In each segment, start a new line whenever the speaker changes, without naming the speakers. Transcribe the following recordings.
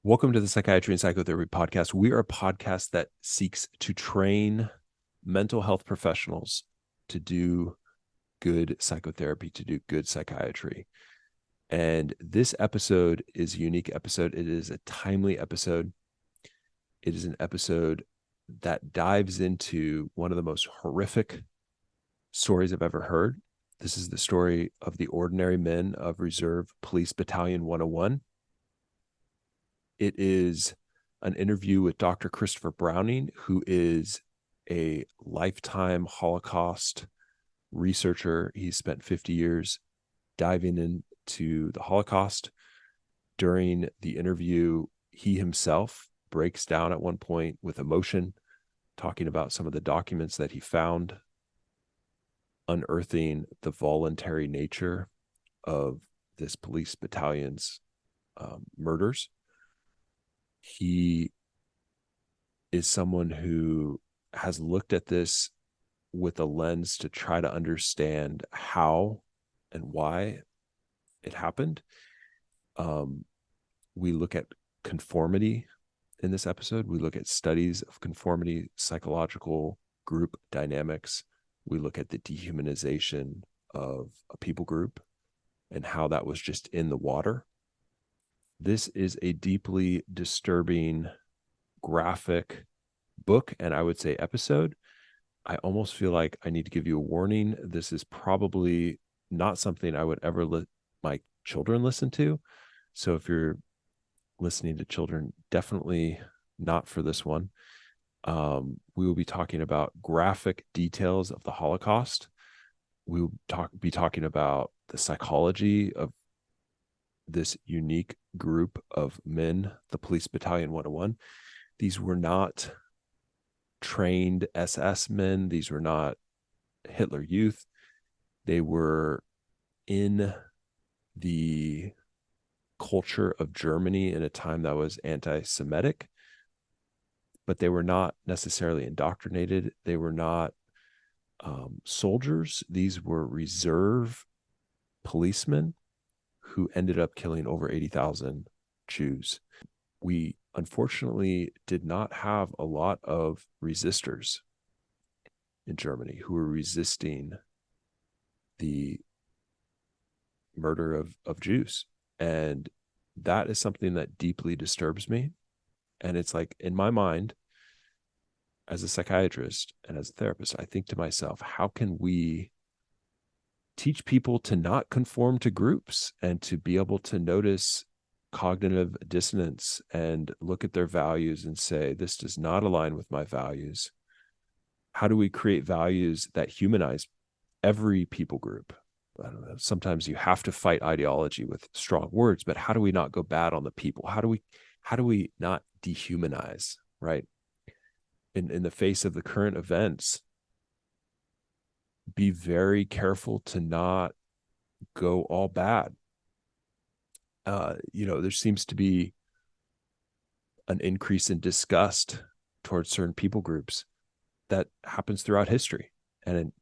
Welcome to the Psychiatry and Psychotherapy podcast. We are a podcast that seeks to train mental health professionals to do good psychotherapy, to do good psychiatry. And this episode is a unique episode. It is a timely episode. It is an episode that dives into one of the most horrific stories I've ever heard. This is the story of the ordinary men of Reserve Police Battalion 101. It is an interview with Dr. Christopher Browning, who is a lifetime Holocaust researcher. He spent 50 years diving into the Holocaust. During the interview, he himself breaks down at one point with emotion, talking about some of the documents that he found, unearthing the voluntary nature of this police battalion's murders. He is someone who has looked at this with a lens to try to understand how and why it happened. We look at conformity in this episode. We look at studies of conformity, psychological group dynamics. We look at the dehumanization of a people group and how that was just in the water. This is a deeply disturbing, graphic book, and I would say episode. I almost feel like I need to give you a warning. This is probably not something I would ever let my children listen to. So if you're listening to children, definitely not for this one. We will be talking about graphic details of the Holocaust. We will be talking about the psychology of this unique group of men, the Police Battalion 101. These were not trained SS men. These were not Hitler Youth. They were in the culture of Germany in a time that was anti-Semitic, but they were not necessarily indoctrinated. They were not soldiers. These were reserve policemen who ended up killing over 80,000 Jews. We unfortunately did not have a lot of resistors in Germany who were resisting the murder of Jews. And that is something that deeply disturbs me. And it's like, in my mind, as a psychiatrist and as a therapist, I think to myself, how can we teach people to not conform to groups and to be able to notice cognitive dissonance and look at their values and say, this does not align with my values? How do we create values that humanize every people group? I don't know. Sometimes you have to fight ideology with strong words, but how do we not go bad on the people? How do we not dehumanize, right? In the face of the current events, be very careful to not go all bad. There seems to be an increase in disgust towards certain people groups that happens throughout history. And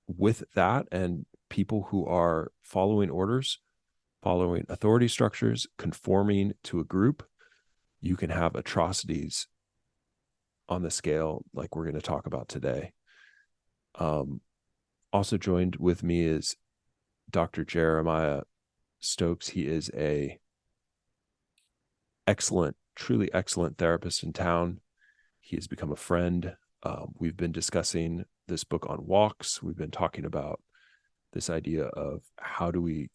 with that, and people who are following orders, following authority structures, conforming to a group, you can have atrocities on the scale like we're going to talk about today. Also joined with me is Dr. Jeremiah Stokes. He is a truly excellent therapist in town. He has become a friend. We've been discussing this book on walks. We've been talking about this idea of how do we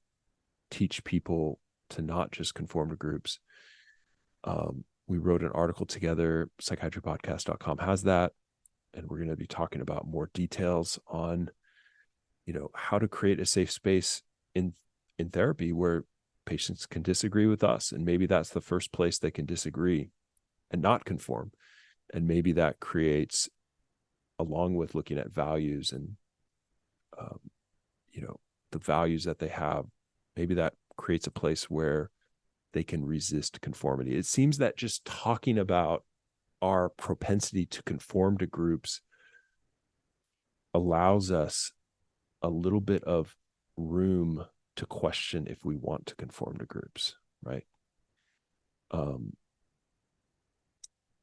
teach people to not just conform to groups. We wrote an article together, psychiatrypodcast.com has that. And we're going to be talking about more details on, how to create a safe space in therapy where patients can disagree with us. And maybe that's the first place they can disagree and not conform. And maybe that creates, along with looking at values and, the values that they have, maybe that creates a place where they can resist conformity. It seems that just talking about our propensity to conform to groups allows us a little bit of room to question if we want to conform to groups, right?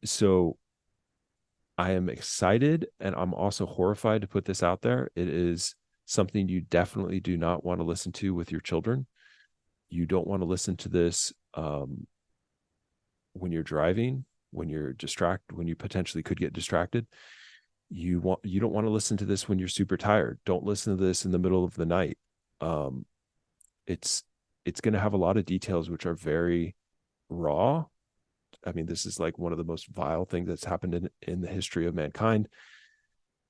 So I am excited, and I'm also horrified to put this out there. It is something you definitely do not want to listen to with your children. You don't want to listen to this when you're driving, when you're distracted, when you potentially could get distracted. You don't want to listen to this when you're super tired. Don't listen to this in the middle of the night. Um, it's going to have a lot of details which are very raw. I mean, this is like one of the most vile things that's happened in the history of mankind.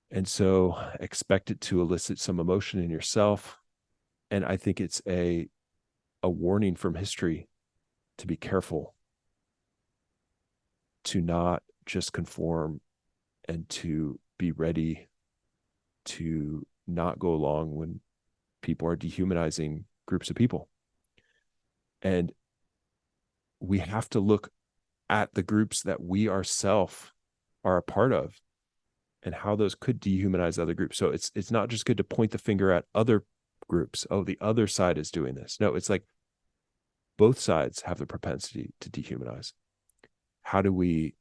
And so expect it to elicit some emotion in yourself. And I think it's a warning from history to be careful, to not just conform, and to be ready to not go along when people are dehumanizing groups of people. And we have to look at the groups that we ourselves are a part of and how those could dehumanize other groups. So it's not just good to point the finger at other groups. Oh, the other side is doing this. No, it's like both sides have the propensity to dehumanize. How do we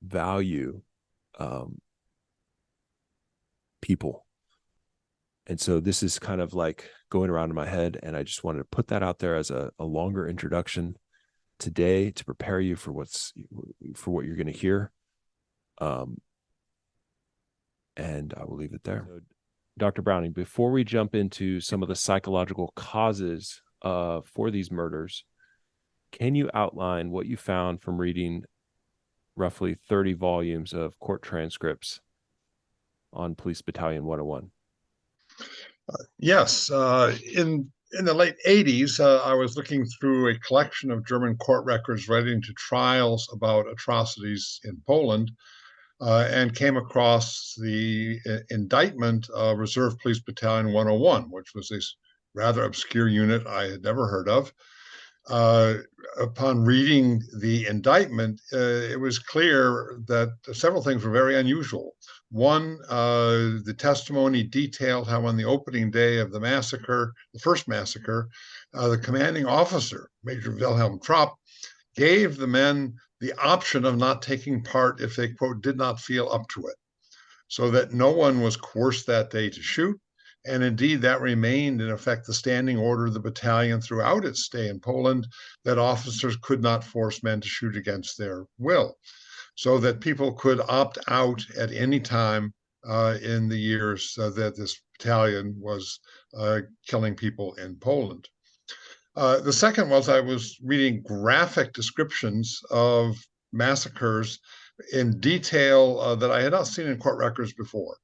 value people? And so this is kind of like going around in my head, and I just wanted to put that out there as a longer introduction today to prepare you for what you're going to hear. And I will leave it there. So, Dr. Browning, before we jump into some of the psychological causes for these murders, can you outline what you found from reading roughly 30 volumes of court transcripts on Police Battalion 101?
Yes. In the late 80s, I was looking through a collection of German court records relating to trials about atrocities in Poland, and came across the indictment of Reserve Police Battalion 101, which was this rather obscure unit I had never heard of. Upon reading the indictment, it was clear that several things were very unusual. One, the testimony detailed how on the opening day of the massacre, the first massacre, the commanding officer, Major Wilhelm Trapp, gave the men the option of not taking part if they, quote, did not feel up to it, so that no one was coerced that day to shoot. And indeed, that remained, in effect, the standing order of the battalion throughout its stay in Poland, that officers could not force men to shoot against their will, so that people could opt out at any time in the years that this battalion was killing people in Poland. The second was I was reading graphic descriptions of massacres in detail that I had not seen in court records before.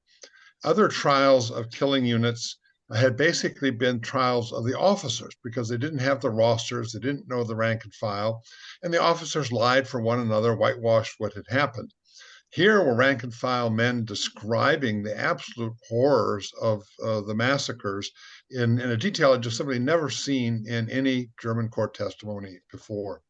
Other trials of killing units had basically been trials of the officers because they didn't have the rosters, they didn't know the rank and file, and the officers lied for one another, whitewashed what had happened. Here were rank and file men describing the absolute horrors of the massacres in a detail I'd just simply never seen in any German court testimony before.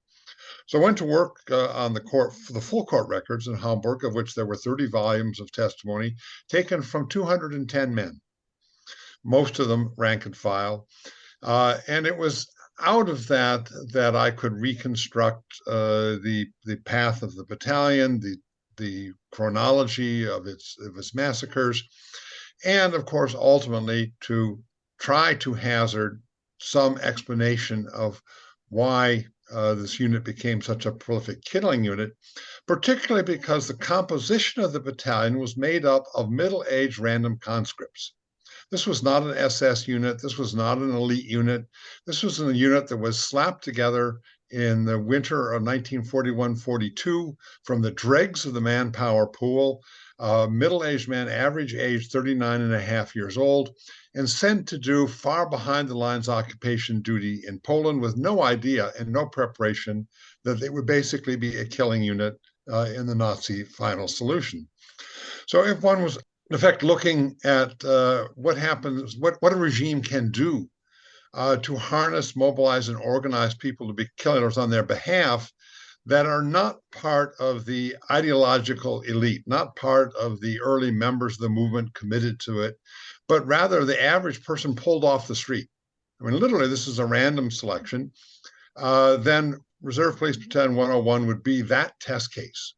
So I went to work on the full court records in Hamburg, of which there were 30 volumes of testimony taken from 210 men, most of them rank and file. And it was out of that I could reconstruct the path of the battalion, the chronology of its massacres, and of course, ultimately to try to hazard some explanation of why this unit became such a prolific killing unit, particularly because the composition of the battalion was made up of middle-aged random conscripts. This was not an SS unit. This was not an elite unit. This was a unit that was slapped together in the winter of 1941-42 from the dregs of the manpower pool, middle-aged men, average age 39 and a half years old, and sent to do far behind the lines occupation duty in Poland with no idea and no preparation that they would basically be a killing unit in the Nazi final solution. So if one was in effect looking at what happens, what a regime can do to harness, mobilize, and organize people to be killers on their behalf that are not part of the ideological elite, not part of the early members of the movement committed to it, but rather the average person pulled off the street. I mean, literally, this is a random selection. Then Reserve Police Battalion 101 would be that test case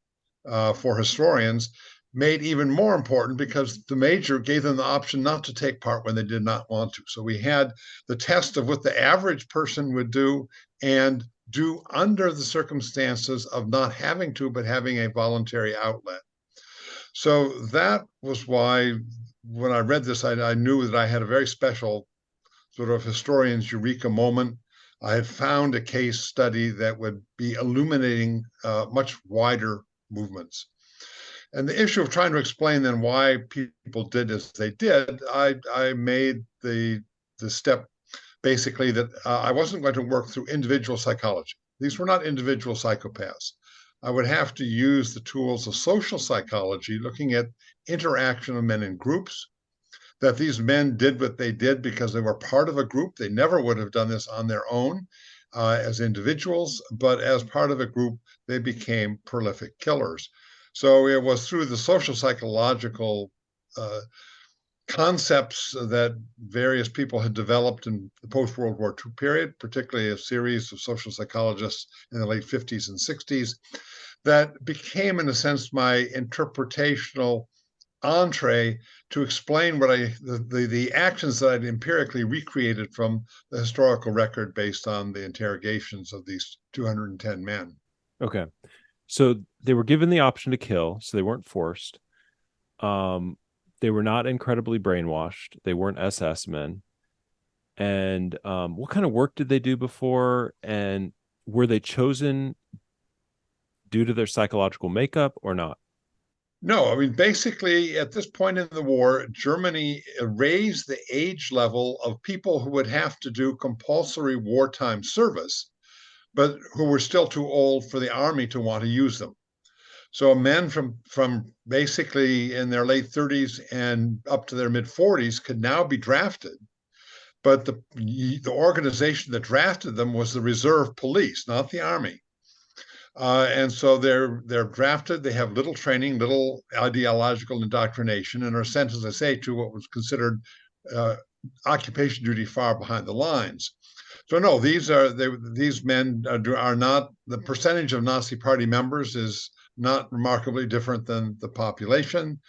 for historians, made even more important because the major gave them the option not to take part when they did not want to. So we had the test of what the average person would do and do under the circumstances of not having to, but having a voluntary outlet. So that was why when I read this, I knew that I had a very special sort of historian's eureka moment. I had found a case study that would be illuminating much wider movements. And the issue of trying to explain then why people did as they did, I made the step basically that I wasn't going to work through individual psychology. These were not individual psychopaths. I would have to use the tools of social psychology, looking at interaction of men in groups, that these men did what they did because they were part of a group. They never would have done this on their own as individuals, but as part of a group, they became prolific killers. So it was through the social psychological concepts that various people had developed in the post-World War II period, particularly a series of social psychologists in the late 50s and 60s, that became, in a sense, my interpretational entree to explain what the actions that I'd empirically recreated from the historical record based on the interrogations of these 210 men.
Okay. So they were given the option to kill, so they weren't forced. They were not incredibly brainwashed. They weren't SS men. And what kind of work did they do before? And were they chosen due to their psychological makeup or not?
No, I mean, basically, at this point in the war, Germany raised the age level of people who would have to do compulsory wartime service, but who were still too old for the army to want to use them. So men from basically in their late 30s and up to their mid 40s could now be drafted. But the organization that drafted them was the reserve police, not the army. And so they're drafted. They have little training, little ideological indoctrination, and are sent, as I say, to what was considered occupation duty far behind the lines. So no, these men are not, the percentage of Nazi Party members is not remarkably different than the population.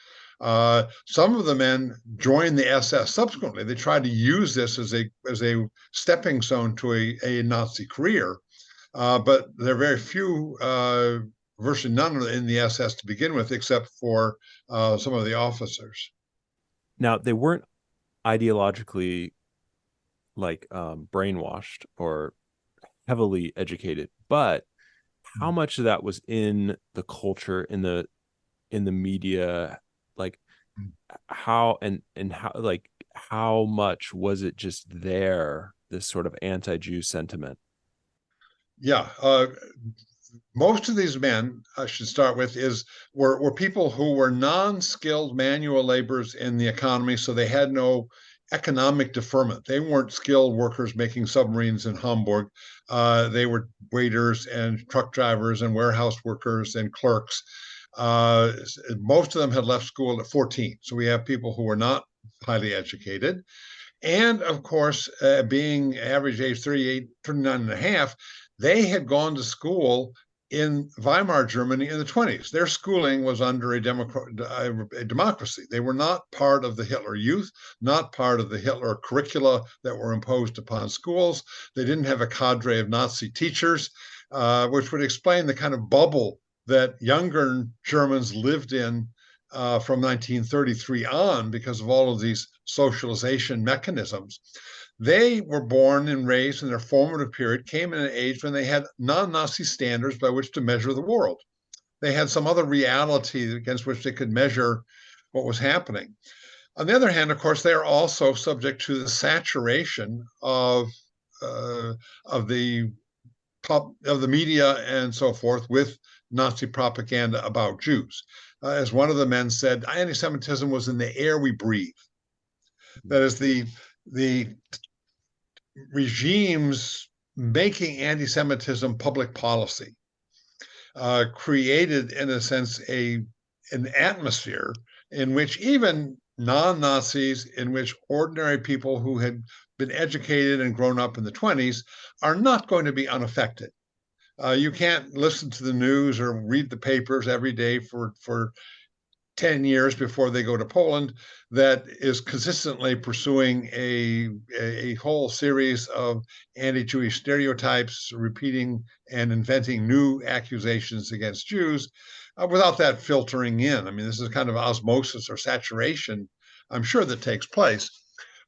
Some of the men joined the SS subsequently. They tried to use this as a stepping stone to a Nazi career. But there are very few, virtually none in the SS to begin with, except for some of the officers.
Now, they weren't ideologically like brainwashed or heavily educated, but how much of that was in the culture, in the media, like how and how, like how much was it just there, this sort of anti-Jew sentiment?
Yeah, most of these men, I should start with, were people who were non-skilled manual laborers in the economy, so they had no economic deferment. They weren't skilled workers making submarines in Hamburg. They were waiters and truck drivers and warehouse workers and clerks. Most of them had left school at 14. So we have people who were not highly educated. And of course, being average age 38, 39 and a half, they had gone to school in Weimar Germany in the 20s. Their schooling was under a democracy. They were not part of the Hitler Youth, not part of the Hitler curricula that were imposed upon schools. They didn't have a cadre of Nazi teachers, which would explain the kind of bubble that younger Germans lived in from 1933 on because of all of these socialization mechanisms. They were born and raised in their formative period, came in an age when they had non-Nazi standards by which to measure the world. They had some other reality against which they could measure what was happening. On the other hand, of course, they are also subject to the saturation of the media and so forth with Nazi propaganda about Jews. As one of the men said, anti-Semitism was in the air we breathe. That is, the regimes making anti-Semitism public policy created, in a sense, an atmosphere in which even non-Nazis, in which ordinary people who had been educated and grown up in the 20s are not going to be unaffected. You can't listen to the news or read the papers every day for 10 years before they go to Poland that is consistently pursuing a whole series of anti-Jewish stereotypes, repeating and inventing new accusations against Jews without that filtering in. I mean, this is kind of osmosis or saturation, I'm sure, that takes place.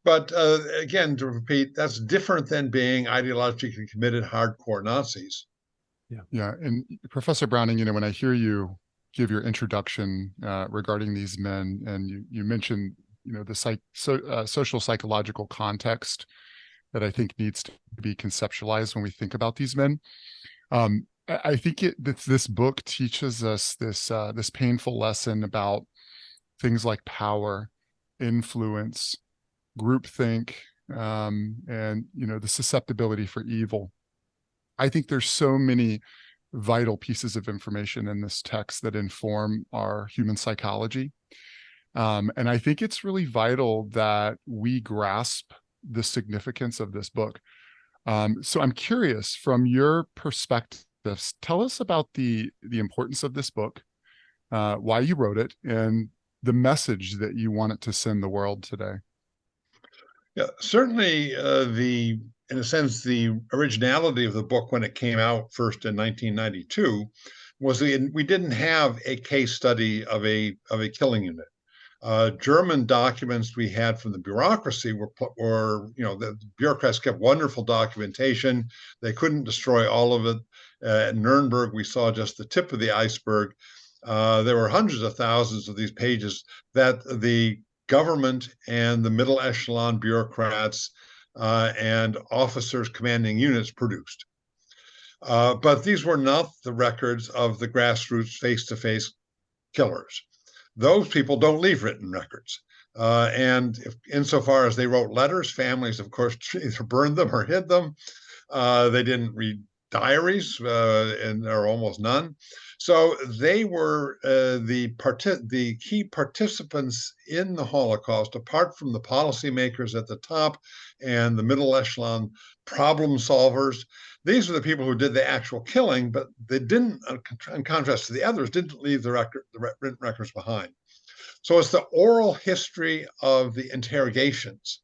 But again, to repeat, that's different than being ideologically committed hardcore Nazis.
Yeah. And Professor Browning, when I hear you give your introduction regarding these men, and you mentioned, the social psychological context that I think needs to be conceptualized when we think about these men. I think this book teaches us this painful lesson about things like power, influence, groupthink, and the susceptibility for evil. I think there's so many vital pieces of information in this text that inform our human psychology. And I think it's really vital that we grasp the significance of this book. So I'm curious, from your perspective, tell us about the importance of this book, why you wrote it, and the message that you want it to send the world today.
Yeah, certainly in a sense, the originality of the book when it came out first in 1992 was we didn't have a case study of a killing unit. German documents we had from the bureaucracy were the bureaucrats kept wonderful documentation. They couldn't destroy all of it. At Nuremberg, we saw just the tip of the iceberg. There were hundreds of thousands of these pages that the government and the middle echelon bureaucrats and officers commanding units produced. But these were not the records of the grassroots face-to-face killers. Those people don't leave written records. And insofar as they wrote letters, families, of course, either burned them or hid them. They didn't read diaries, and there are almost none. So they were the key participants in the Holocaust, apart from the policymakers at the top and the middle echelon problem solvers. These are the people who did the actual killing, but they didn't, in contrast to the others, didn't leave the written records behind. So it's the oral history of the interrogations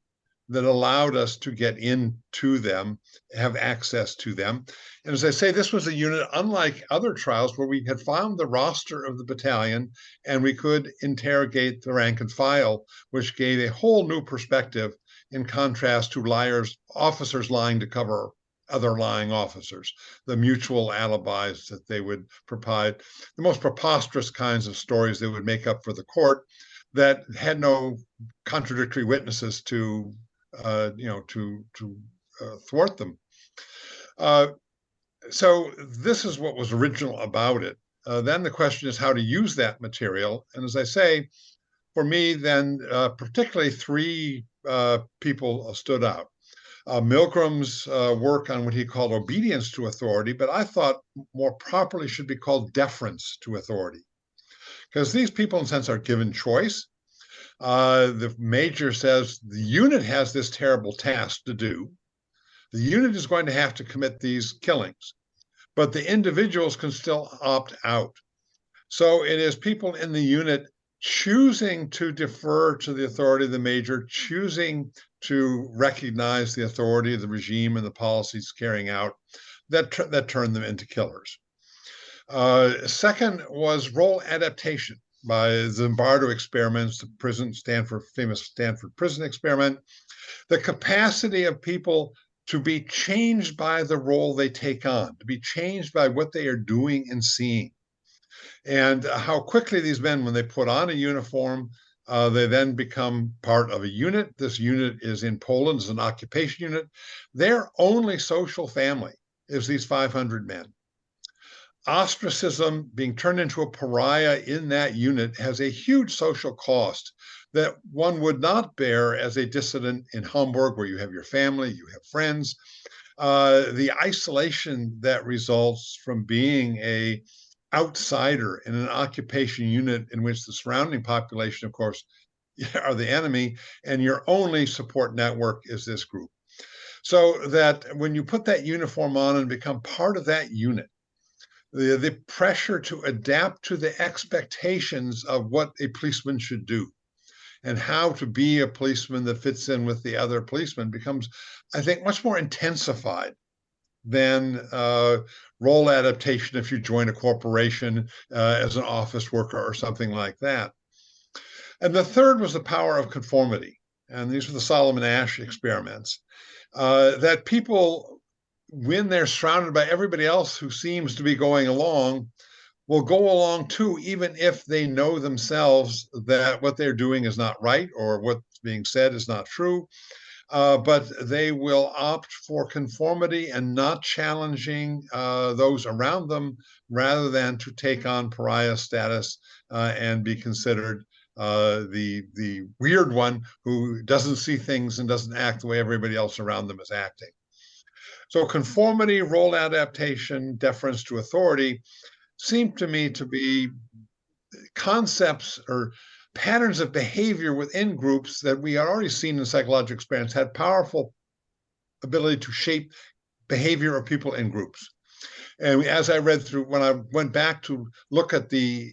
that allowed us to get into them, have access to them. And as I say, this was a unit unlike other trials where we had found the roster of the battalion and we could interrogate the rank and file, which gave a whole new perspective in contrast to officers lying to cover other lying officers, the mutual alibis that they would provide, the most preposterous kinds of stories they would make up for the court that had no contradictory witnesses to thwart them. So this is what was original about it. Then the question is how to use that material. And as I say, for me, then particularly three people stood out. Milgram's work on what he called obedience to authority, but I thought more properly should be called deference to authority. Because these people, in a sense, are given choice. The major says the unit has this terrible task to do. The unit is going to have to commit these killings, but the individuals can still opt out. So it is people in the unit choosing to defer to the authority of the major, choosing to recognize the authority of the regime and the policies carrying out that turn them into killers. Second was role adaptation by Zimbardo experiments, the famous Stanford prison experiment, the capacity of people to be changed by the role they take on, to be changed by what they are doing and seeing. And how quickly these men, when they put on a uniform, they then become part of a unit. This unit is in Poland as an occupation unit. Their only social family is these 500 men. Ostracism, being turned into a pariah in that unit, has a huge social cost that one would not bear as a dissident in Hamburg, where you have your family, you have friends. The isolation that results from being a outsider in an occupation unit in which the surrounding population, of course, are the enemy, and your only support network is this group. So that when you put that uniform on and become part of that unit, the pressure to adapt to the expectations of what a policeman should do and how to be a policeman that fits in with the other policemen becomes, I think, much more intensified than role adaptation if you join a corporation as an office worker or something like that. And the third was the power of conformity. And these were the Solomon Asch experiments, that people, when they're surrounded by everybody else who seems to be going along, will go along too, even if they know themselves that what they're doing is not right or what's being said is not true. But they will opt for conformity and not challenging those around them, rather than to take on pariah status and be considered the weird one who doesn't see things and doesn't act the way everybody else around them is acting. So conformity, role adaptation, deference to authority seem to me to be concepts or patterns of behavior within groups that we had already seen in psychological experience had powerful ability to shape behavior of people in groups. And as I read through, when I went back to look at the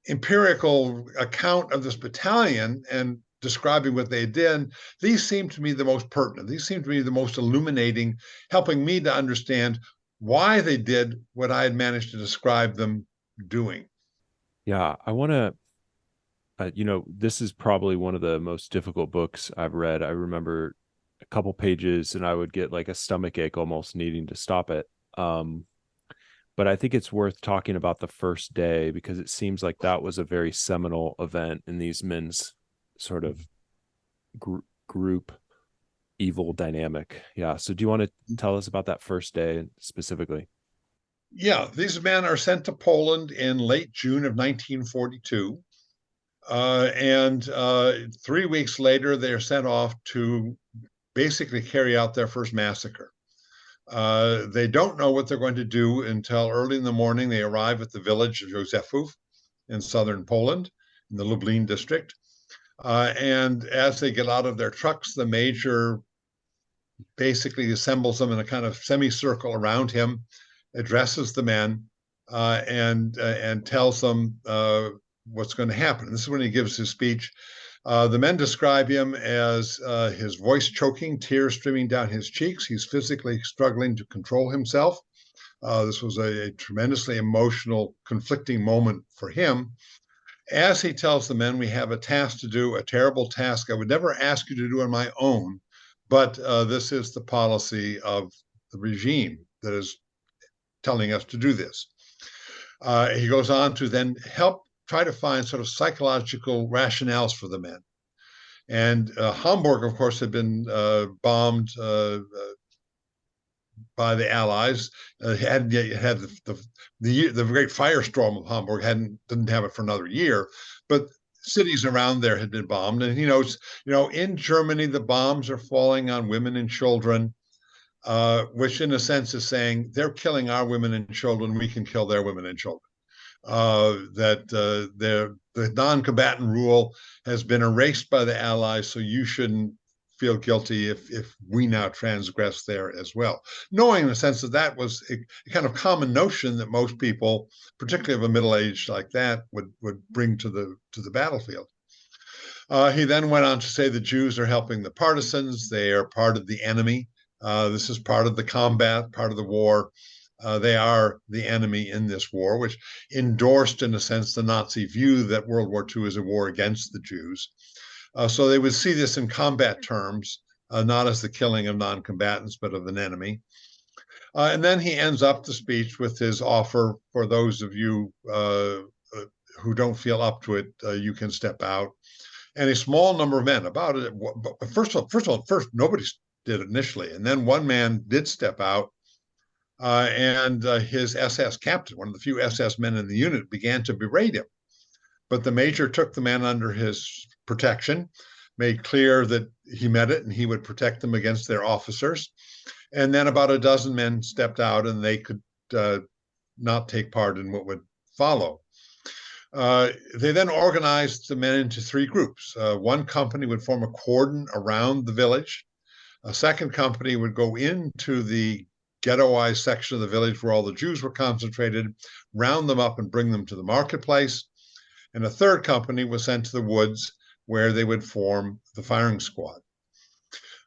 empirical account of this battalion and describing what they did, these seem to me the most pertinent. These seem to me the most illuminating, helping me to understand why they did what I had managed to describe them doing.
Yeah, I want to, this is probably one of the most difficult books I've read. I remember a couple pages and I would get like a stomach ache almost needing to stop it. But I think it's worth talking about the first day, because it seems like that was a very seminal event in these men's sort of group evil dynamic. Yeah. So do you want to tell us about that first day specifically?
Yeah, these men are sent to Poland in late June of 1942. And 3 weeks later, they're sent off to basically carry out their first massacre. They don't know what they're going to do until early in the morning. They arrive at the village of Józefów in southern Poland, in the Lublin district. And as they get out of their trucks, the major basically assembles them in a kind of semicircle around him, addresses the men, and tells them what's going to happen. This is when he gives his speech. The men describe him as his voice choking, tears streaming down his cheeks. He's physically struggling to control himself. This was a tremendously emotional, conflicting moment for him. As he tells the men, we have a task to do, a terrible task I would never ask you to do on my own, but this is the policy of the regime that is telling us to do this. He goes on to then try to find sort of psychological rationales for the men. And Hamburg, of course, had been bombed by the Allies. Hadn't yet had the great firestorm of Hamburg. Didn't have it for another year, but cities around there had been bombed. And he knows, in Germany, the bombs are falling on women and children, which in a sense is saying they're killing our women and children. We can kill their women and children. The non-combatant rule has been erased by the Allies, so you shouldn't feel guilty if we now transgress there as well. Knowing in the sense that was a kind of common notion that most people, particularly of a middle age like that, would bring to the battlefield. He then went on to say the Jews are helping the partisans. They are part of the enemy. This is part of the combat, part of the war. They are the enemy in this war, which endorsed, in a sense, the Nazi view that World War II is a war against the Jews. So they would see this in combat terms, not as the killing of non-combatants, but of an enemy. And then he ends up the speech with his offer for those of you who don't feel up to it, you can step out. And a small number of men, about it. First nobody did initially, and then one man did step out. And his SS captain, one of the few SS men in the unit, began to berate him. But the major took the man under his protection, made clear that he meant it and he would protect them against their officers. And then about a dozen men stepped out and they could not take part in what would follow. They then organized the men into three groups. One company would form a cordon around the village. A second company would go into the ghettoized section of the village where all the Jews were concentrated, round them up and bring them to the marketplace. And a third company was sent to the woods where they would form the firing squad.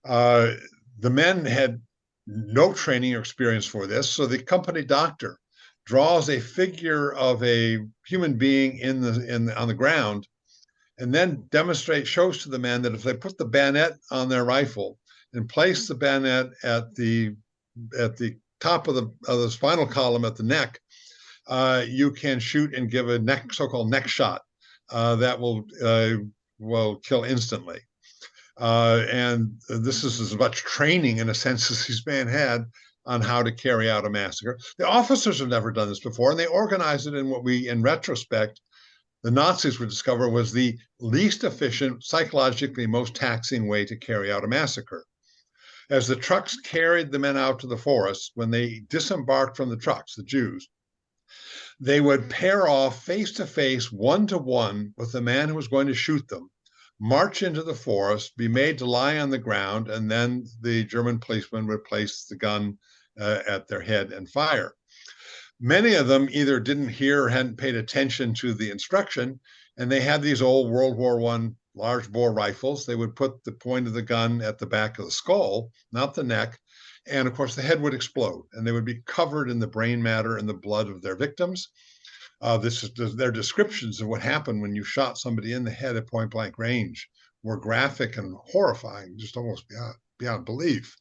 The men had no training or experience for this, so the company doctor draws a figure of a human being on the ground, and then shows to the men that if they put the bayonet on their rifle and place the bayonet at the top of the spinal column at the neck, you can shoot and give a so-called neck shot that will kill instantly. And this is as much training, in a sense, as these men had on how to carry out a massacre. The officers have never done this before, and they organized it in what we, in retrospect, the Nazis would discover was the least efficient, psychologically most taxing way to carry out a massacre. As the trucks carried the men out to the forest, when they disembarked from the trucks, the Jews, they would pair off face to face, one to one, with the man who was going to shoot them, march into the forest, be made to lie on the ground, and then the German policeman would place the gun at their head and fire. Many of them either didn't hear or hadn't paid attention to the instruction, and they had these old World War I large bore rifles. They would put the point of the gun at the back of the skull, not the neck, and of course the head would explode, and they would be covered in the brain matter and the blood of their victims. This is their descriptions of what happened when you shot somebody in the head at point blank range were graphic and horrifying, just almost beyond belief.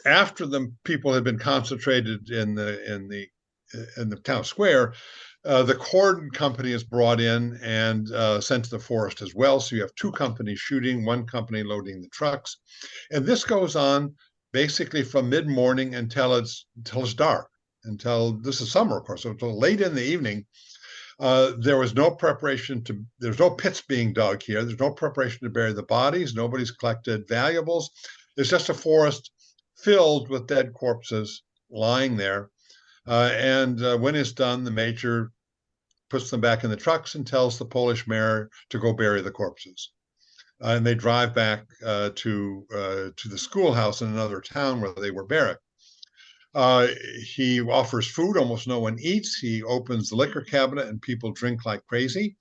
After the people had been concentrated in the town square, the cordon company is brought in and sent to the forest as well. So you have two companies shooting, one company loading the trucks, and this goes on basically from mid-morning until it's dark. This is summer, of course, so until late in the evening. There was no preparation there's no pits being dug here. There's no preparation to bury the bodies. Nobody's collected valuables. It's just a forest filled with dead corpses lying there. And when it's done, the major puts them back in the trucks and tells the Polish mayor to go bury the corpses. And they drive back to the schoolhouse in another town where they were barracked. He offers food, almost no one eats. He opens the liquor cabinet and people drink like crazy.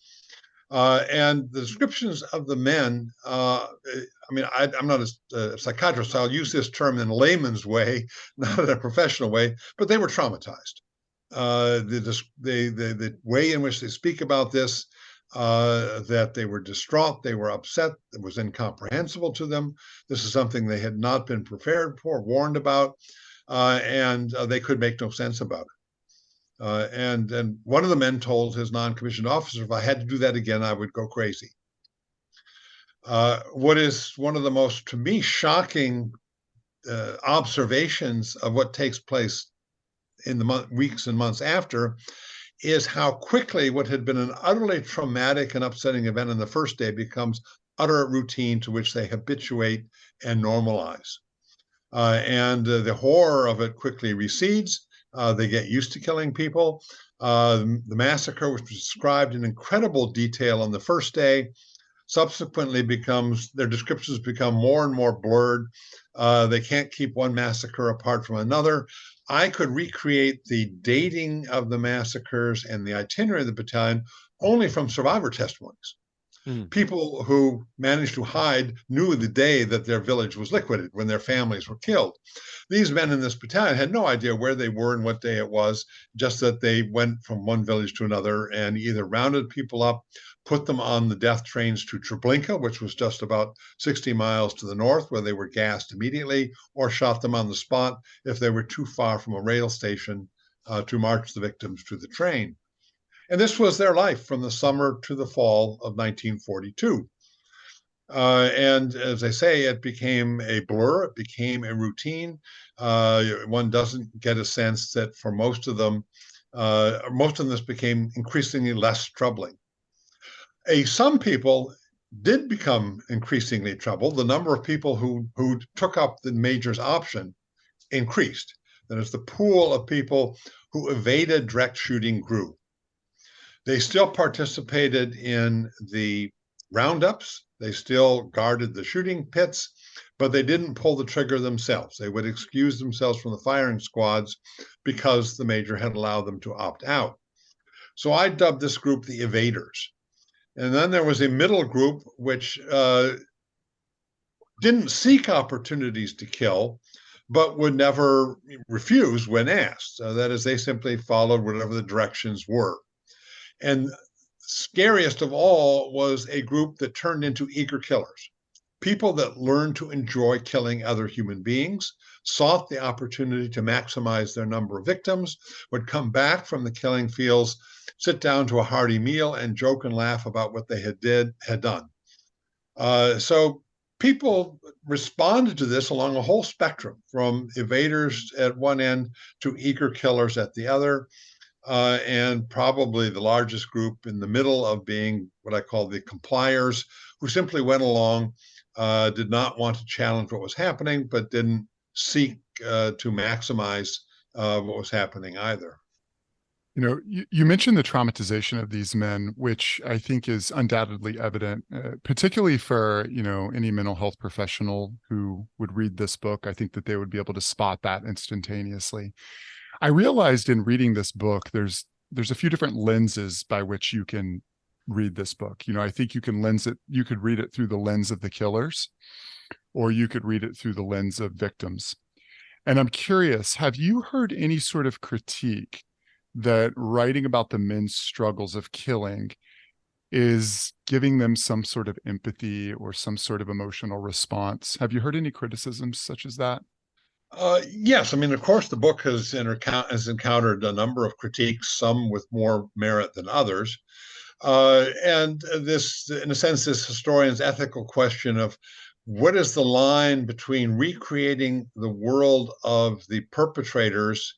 And the descriptions of the men, I'm not a psychiatrist, so I'll use this term in a layman's way, not in a professional way, but they were traumatized. The way in which they speak about this, that they were distraught, they were upset, it was incomprehensible to them. This is something they had not been prepared for, warned about. And they could make no sense about it. And one of the men told his non-commissioned officer, if I had to do that again, I would go crazy. What is one of the most, to me, shocking observations of what takes place in the weeks and months after is how quickly what had been an utterly traumatic and upsetting event on the first day becomes utter routine to which they habituate and normalize. And the horror of it quickly recedes. They get used to killing people. The massacre, which was described in incredible detail on the first day, subsequently their descriptions become more and more blurred. They can't keep one massacre apart from another. I could recreate the dating of the massacres and the itinerary of the battalion only from survivor testimonies. People who managed to hide knew the day that their village was liquidated, when their families were killed. These men in this battalion had no idea where they were and what day it was, just that they went from one village to another and either rounded people up, put them on the death trains to Treblinka, which was just about 60 miles to the north, where they were gassed immediately, or shot them on the spot if they were too far from a rail station to march the victims to the train. And this was their life from the summer to the fall of 1942. And as I say, it became a blur, it became a routine. One doesn't get a sense that for most of them, this became increasingly less troubling. Some people did become increasingly troubled. The number of people who took up the major's option increased. That is, the pool of people who evaded direct shooting grew. They still participated in the roundups. They still guarded the shooting pits, but they didn't pull the trigger themselves. They would excuse themselves from the firing squads because the major had allowed them to opt out. So I dubbed this group the evaders. And then there was a middle group which didn't seek opportunities to kill, but would never refuse when asked. That is, they simply followed whatever the directions were. And scariest of all was a group that turned into eager killers. People that learned to enjoy killing other human beings, sought the opportunity to maximize their number of victims, would come back from the killing fields, sit down to a hearty meal, and joke and laugh about what they had done. So people responded to this along a whole spectrum, from evaders at one end to eager killers at the other. And probably the largest group in the middle of being what I call the compliers, who simply went along, did not want to challenge what was happening, but didn't seek to maximize what was happening either.
You know, you mentioned the traumatization of these men, which I think is undoubtedly evident, particularly for, you know, any mental health professional who would read this book. I think that they would be able to spot that instantaneously. I realized in reading this book, there's a few different lenses by which you can read this book. You know, I think you could read it through the lens of the killers, or you could read it through the lens of victims. And I'm curious, have you heard any sort of critique that writing about the men's struggles of killing is giving them some sort of empathy or some sort of emotional response? Have you heard any criticisms such as that?
Yes, I mean, of course, the book has encountered a number of critiques, some with more merit than others. And this, in a sense, this historian's ethical question of what is the line between recreating the world of the perpetrators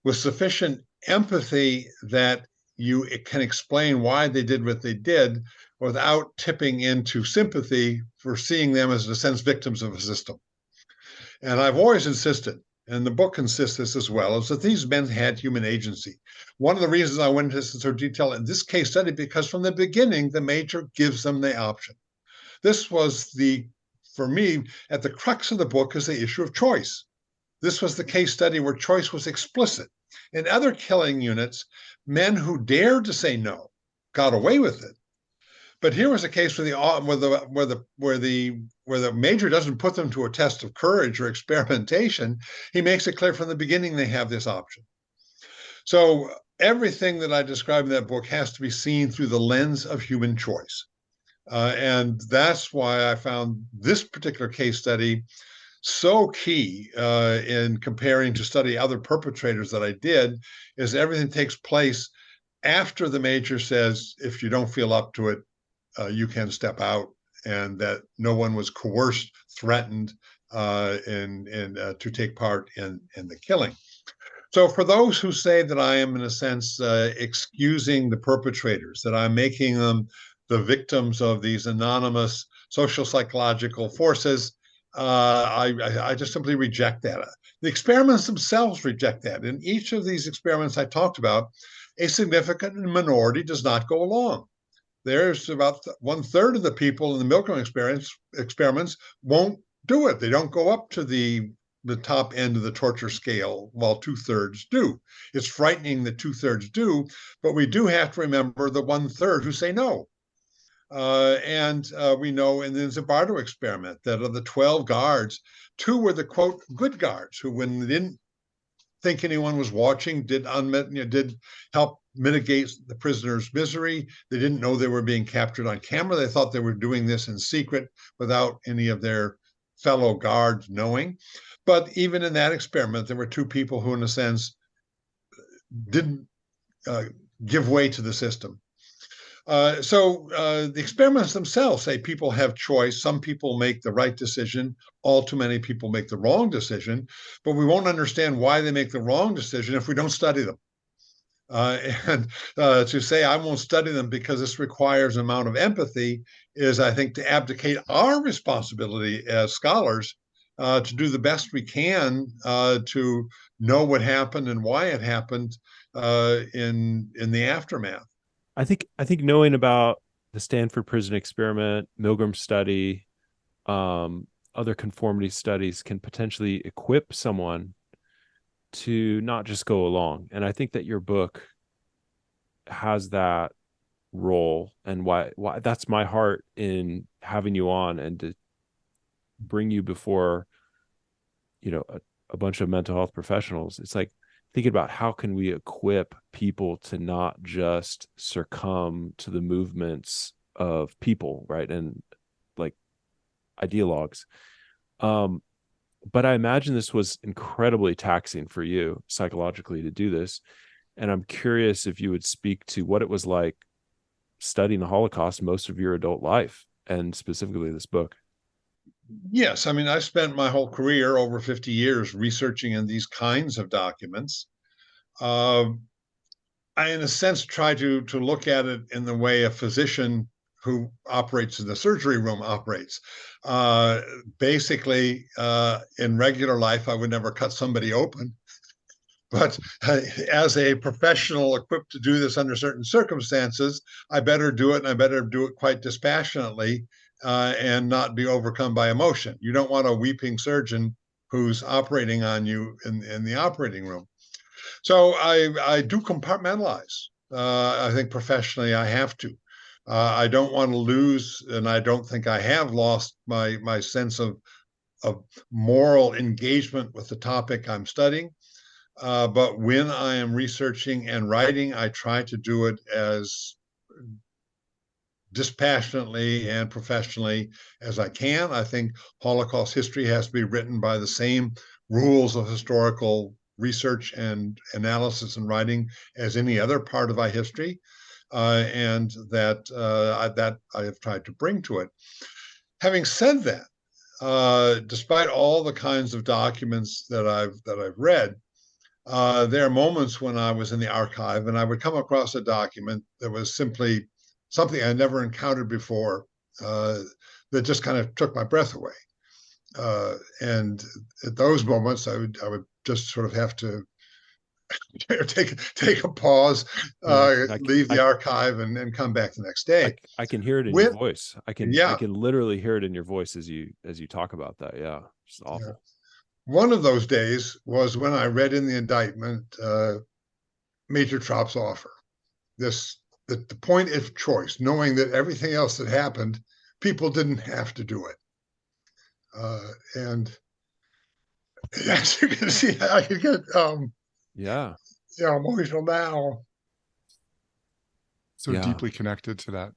with sufficient empathy that you can explain why they did what they did without tipping into sympathy for seeing them as, in a sense, victims of a system. And I've always insisted, and the book insists this as well, is that these men had human agency. One of the reasons I went into this in sort of detail in this case study, because from the beginning, the major gives them the option. This was for me, at the crux of the book is the issue of choice. This was the case study where choice was explicit. In other killing units, men who dared to say no got away with it. But here was a case where the major doesn't put them to a test of courage or experimentation. He makes it clear from the beginning they have this option. So everything that I describe in that book has to be seen through the lens of human choice. And that's why I found this particular case study so key in comparing to study other perpetrators that I did, is everything takes place after the major says, if you don't feel up to it, you can step out, and that no one was coerced, threatened to take part in the killing. So for those who say that I am, in a sense, excusing the perpetrators, that I'm making them the victims of these anonymous social psychological forces, I just simply reject that. The experiments themselves reject that. In each of these experiments I talked about, a significant minority does not go along. There's about 1/3 of the people in the Milgram experiments won't do it. They don't go up to the top end of the torture scale, while 2/3 do. It's frightening that 2/3 do, but we do have to remember the 1/3 who say no. And we know in the Zimbardo experiment that of the 12 guards, 2 were the, quote, good guards, who, when they didn't think anyone was watching, did help mitigate the prisoner's misery. They didn't know they were being captured on camera. They thought they were doing this in secret without any of their fellow guards knowing. But even in that experiment, there were 2 people who, in a sense, didn't give way to the system. So the experiments themselves say people have choice. Some people make the right decision. All too many people make the wrong decision. But we won't understand why they make the wrong decision if we don't study them. And to say I won't study them because this requires an amount of empathy is, I think, to abdicate our responsibility as scholars to do the best we can to know what happened and why it happened in the aftermath.
I think knowing about
the Stanford Prison Experiment, Milgram study, other conformity studies can potentially equip someone to not just go along. And I think that your book has that role, and why that's my heart in having you on and to bring you before, a bunch of mental health professionals. It's like thinking about how can we equip people to not just succumb to the movements of people, right? And like ideologues. But I imagine this was incredibly taxing for you psychologically to do this. And I'm curious if you would speak to what it was like studying the Holocaust most of your adult life, and specifically this book.
Yes, I mean, I spent my whole career, over 50 years, researching in these kinds of documents. Uh, I, in a sense, try to look at it in the way a physician who operates in the surgery room operates. Uh, Basically, in regular life, I would never cut somebody open. But as a professional equipped to do this under certain circumstances, I better do it, and I better do it quite dispassionately and not be overcome by emotion. You don't want a weeping surgeon who's operating on you in the operating room. So I do compartmentalize. I think professionally I have to. I don't want to lose, and I don't think I have lost my sense of moral engagement with the topic I'm studying. But when I am researching and writing, I try to do it as dispassionately and professionally as I can. I think Holocaust history has to be written by the same rules of historical research and analysis and writing as any other part of our history, and that I have tried to bring to it. Having said that, despite all the kinds of documents that I've read, there are moments when I was in the archive and I would come across a document that was simply something I never encountered before, that just kind of took my breath away. And at those moments, I would just sort of have to take a pause, leave the archive, and come back the next day.
I can hear it in your voice. I can literally hear it in your voice as you talk about that. Yeah, it's awful.
Yeah. One of those days was when I read in the indictment Major Tropp's offer. The point of choice, knowing that everything else that happened, people didn't have to do it. And as you can see, I could get emotional now.
So deeply connected to that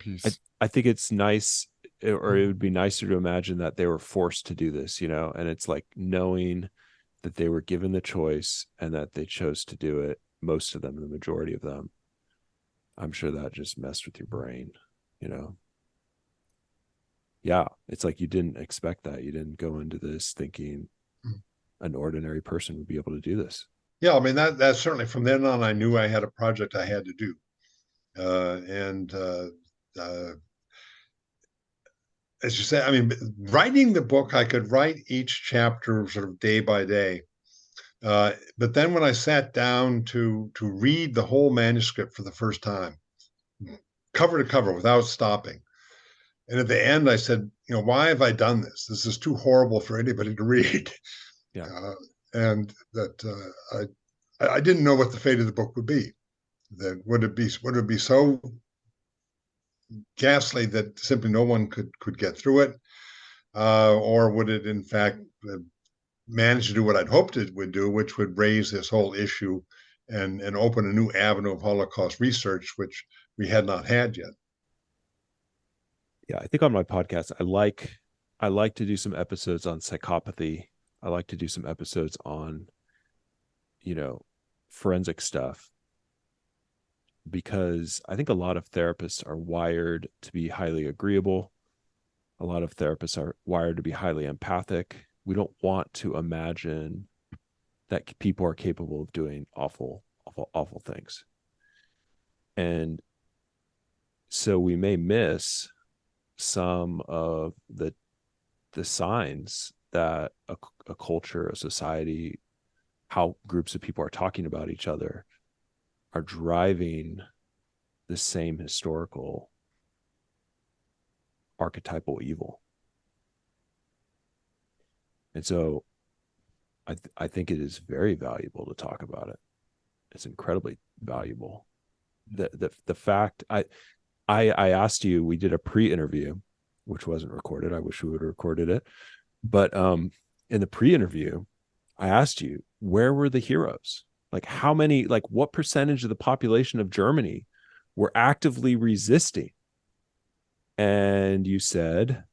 piece.
I think it's nice, or it would be nicer to imagine that they were forced to do this, and it's like knowing that they were given the choice and that they chose to do it. Most of them, the majority of them. I'm sure that just messed with your brain, Yeah, it's like you didn't expect that. You didn't go into this thinking an ordinary person would be able to do this.
Yeah, I mean, that's certainly, from then on, I knew I had a project I had to do. As you say, I mean, writing the book, I could write each chapter sort of day by day. But then when I sat down to read the whole manuscript for the first time, cover to cover, without stopping, and at the end I said, why have I done this? This is too horrible for anybody to read.
Yeah.
And that I didn't know what the fate of the book would be. That would it be so ghastly that simply no one could get through it, or would it in fact manage to do what I'd hoped it would do, which would raise this whole issue and open a new avenue of Holocaust research, which we had not had yet.
Yeah, I think on my podcast, I like to do some episodes on psychopathy. I like to do some episodes on, forensic stuff, because I think a lot of therapists are wired to be highly agreeable. A lot of therapists are wired to be highly empathic. We don't want to imagine that people are capable of doing awful, awful, awful things. And so we may miss some of the signs that a culture, a society, how groups of people are talking about each other are driving the same historical archetypal evil. And so I think it is very valuable to talk about it. It's incredibly valuable. The fact I asked you, we did a pre-interview, which wasn't recorded. I wish we would have recorded it. But in the pre-interview, I asked you, where were the heroes? Like how many, like what percentage of the population of Germany were actively resisting? And you said,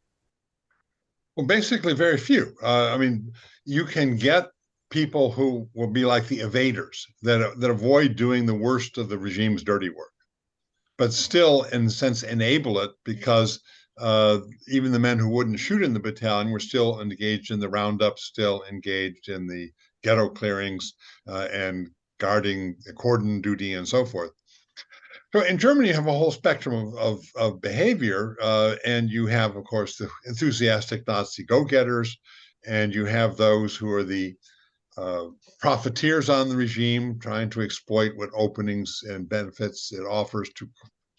well, basically very few. I mean, you can get people who will be like the evaders that avoid doing the worst of the regime's dirty work, but still, in a sense, enable it because even the men who wouldn't shoot in the battalion were still engaged in the roundup, still engaged in the ghetto clearings and guarding cordon duty and so forth. So in Germany, you have a whole spectrum of behavior, and you have, of course, the enthusiastic Nazi go-getters, and you have those who are the profiteers on the regime, trying to exploit what openings and benefits it offers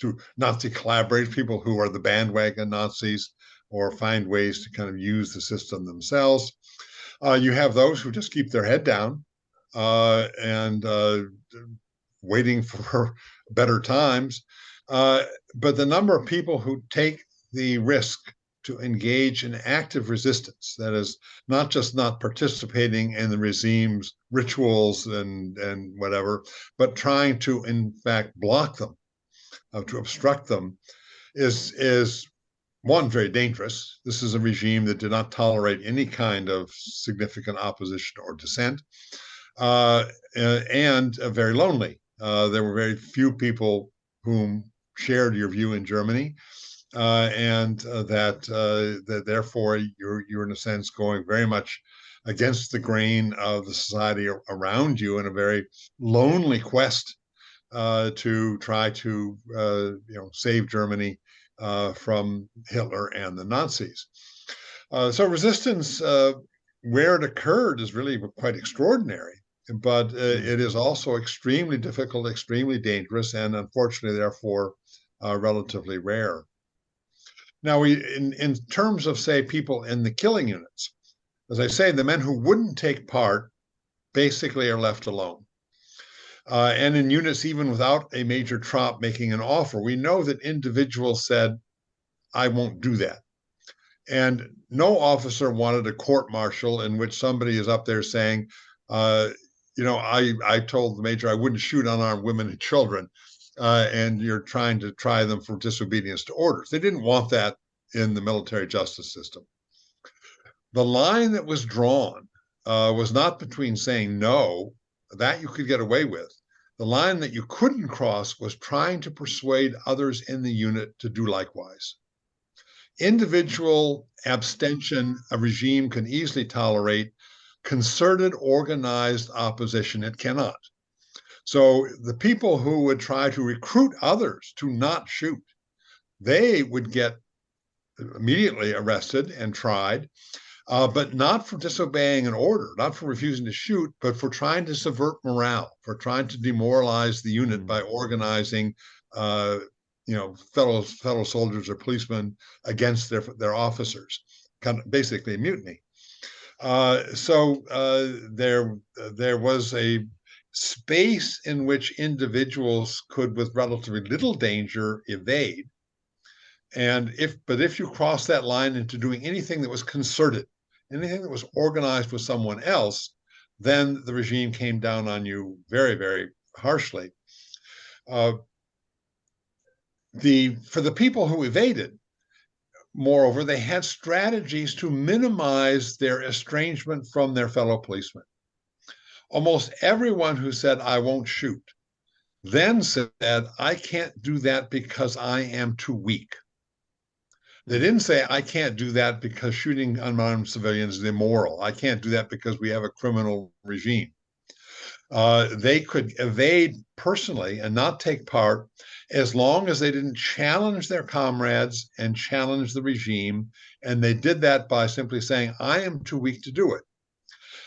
to Nazi collaborators, people who are the bandwagon Nazis, or find ways to kind of use the system themselves. You have those who just keep their head down and waiting for better times. But the number of people who take the risk to engage in active resistance, that is, not just not participating in the regime's rituals and whatever, but trying to, in fact, block them, to obstruct them, is one, very dangerous. This is a regime that did not tolerate any kind of significant opposition or dissent, and very lonely. There were very few people whom shared your view in Germany, and that therefore you're in a sense going very much against the grain of the society around you in a very lonely quest to try to save Germany from Hitler and the Nazis. So resistance, where it occurred, is really quite extraordinary. But it is also extremely difficult, extremely dangerous, and unfortunately, therefore, relatively rare. Now, in terms of, say, people in the killing units, as I say, the men who wouldn't take part basically are left alone. And in units, even without a major trop making an offer, we know that individuals said, I won't do that. And no officer wanted a court martial in which somebody is up there saying, I told the major I wouldn't shoot unarmed women and children, and you're trying to try them for disobedience to orders. They didn't want that in the military justice system. The line that was drawn was not between saying no, that you could get away with. The line that you couldn't cross was trying to persuade others in the unit to do likewise. Individual abstention, a regime can easily tolerate. Concerted, organized opposition, it cannot. So the people who would try to recruit others to not shoot, they would get immediately arrested and tried, but not for disobeying an order, not for refusing to shoot, but for trying to subvert morale, for trying to demoralize the unit by organizing fellow soldiers or policemen against their officers, kind of basically a mutiny. So there was a space in which individuals could, with relatively little danger, evade. And if you cross that line into doing anything that was concerted, anything that was organized with someone else, then the regime came down on you very, very harshly. For the people who evaded, moreover, they had strategies to minimize their estrangement from their fellow policemen. Almost everyone who said, I won't shoot, then said, I can't do that because I am too weak. They didn't say, I can't do that because shooting unarmed civilians is immoral. I can't do that because we have a criminal regime. They could evade personally and not take part as long as they didn't challenge their comrades and challenge the regime. And they did that by simply saying, I am too weak to do it.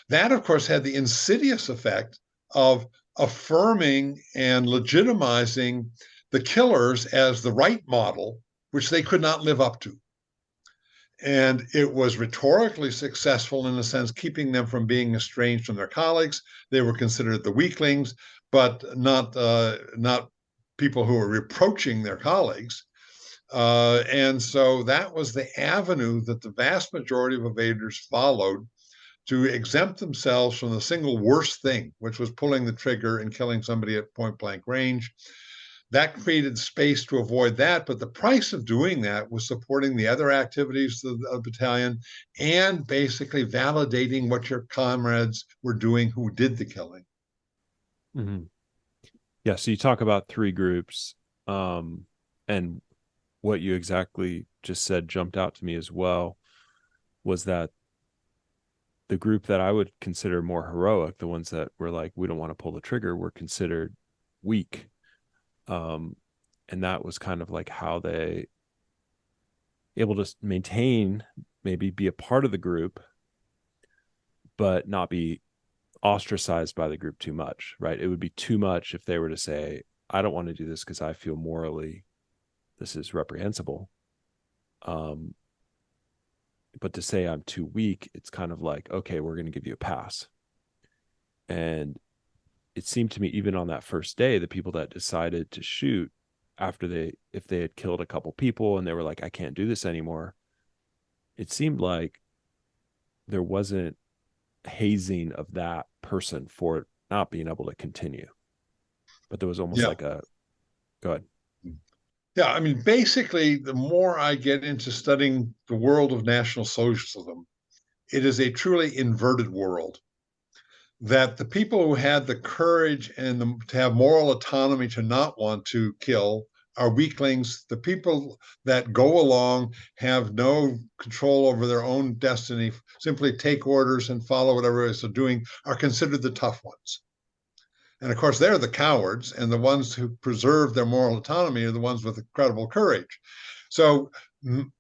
That, of course, had the insidious effect of affirming and legitimizing the killers as the right model, which they could not live up to. And it was rhetorically successful in a sense, keeping them from being estranged from their colleagues. They were considered the weaklings, but not people who were reproaching their colleagues. And so that was the avenue that the vast majority of evaders followed to exempt themselves from the single worst thing, which was pulling the trigger and killing somebody at point blank range. That created space to avoid that, but the price of doing that was supporting the other activities of the battalion and basically validating what your comrades were doing who did the killing.
Mm-hmm. Yeah, so you talk about three groups, and what you exactly just said jumped out to me as well, was that the group that I would consider more heroic, the ones that were like, we don't want to pull the trigger, were considered weak. And that was kind of like how they able to maintain, maybe be a part of the group, but not be ostracized by the group too much, right? It would be too much if they were to say, I don't want to do this because I feel morally this is reprehensible. But to say I'm too weak, it's kind of like, okay, we're going to give you a pass. And it seemed to me, even on that first day, the people that decided to shoot after if they had killed a couple people and they were like, I can't do this anymore, it seemed like there wasn't hazing of that person for not being able to continue. But there was almost like a, go ahead.
Yeah, I mean, basically, the more I get into studying the world of National Socialism, it is a truly inverted world. That the people who had the courage and to have moral autonomy to not want to kill are weaklings. The people that go along have no control over their own destiny, simply take orders and follow whatever it is they're doing, are considered the tough ones. And of course, they're the cowards, and the ones who preserve their moral autonomy are the ones with incredible courage. So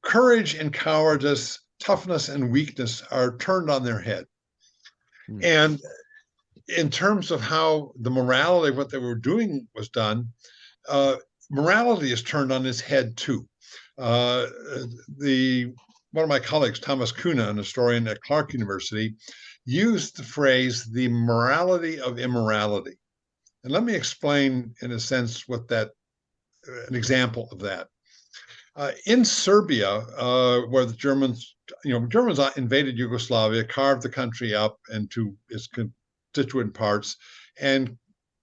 courage and cowardice, toughness and weakness are turned on their head. And in terms of how the morality of what they were doing was done, morality is turned on its head too. One of my colleagues, Thomas Kuna, an historian at Clark University, used the phrase the morality of immorality. And let me explain, in a sense, what an example of that. In Serbia, where the Germans invaded Yugoslavia, carved the country up into its constituent parts, and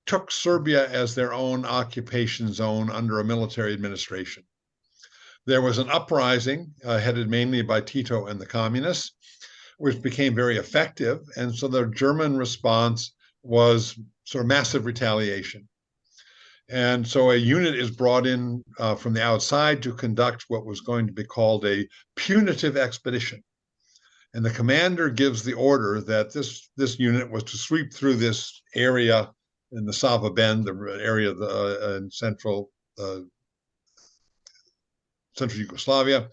took Serbia as their own occupation zone under a military administration. There was an uprising headed mainly by Tito and the communists, which became very effective. And so the German response was sort of massive retaliation. And so a unit is brought in from the outside to conduct what was going to be called a punitive expedition. And the commander gives the order that this unit was to sweep through this area in the Sava Bend, the area of in central Yugoslavia,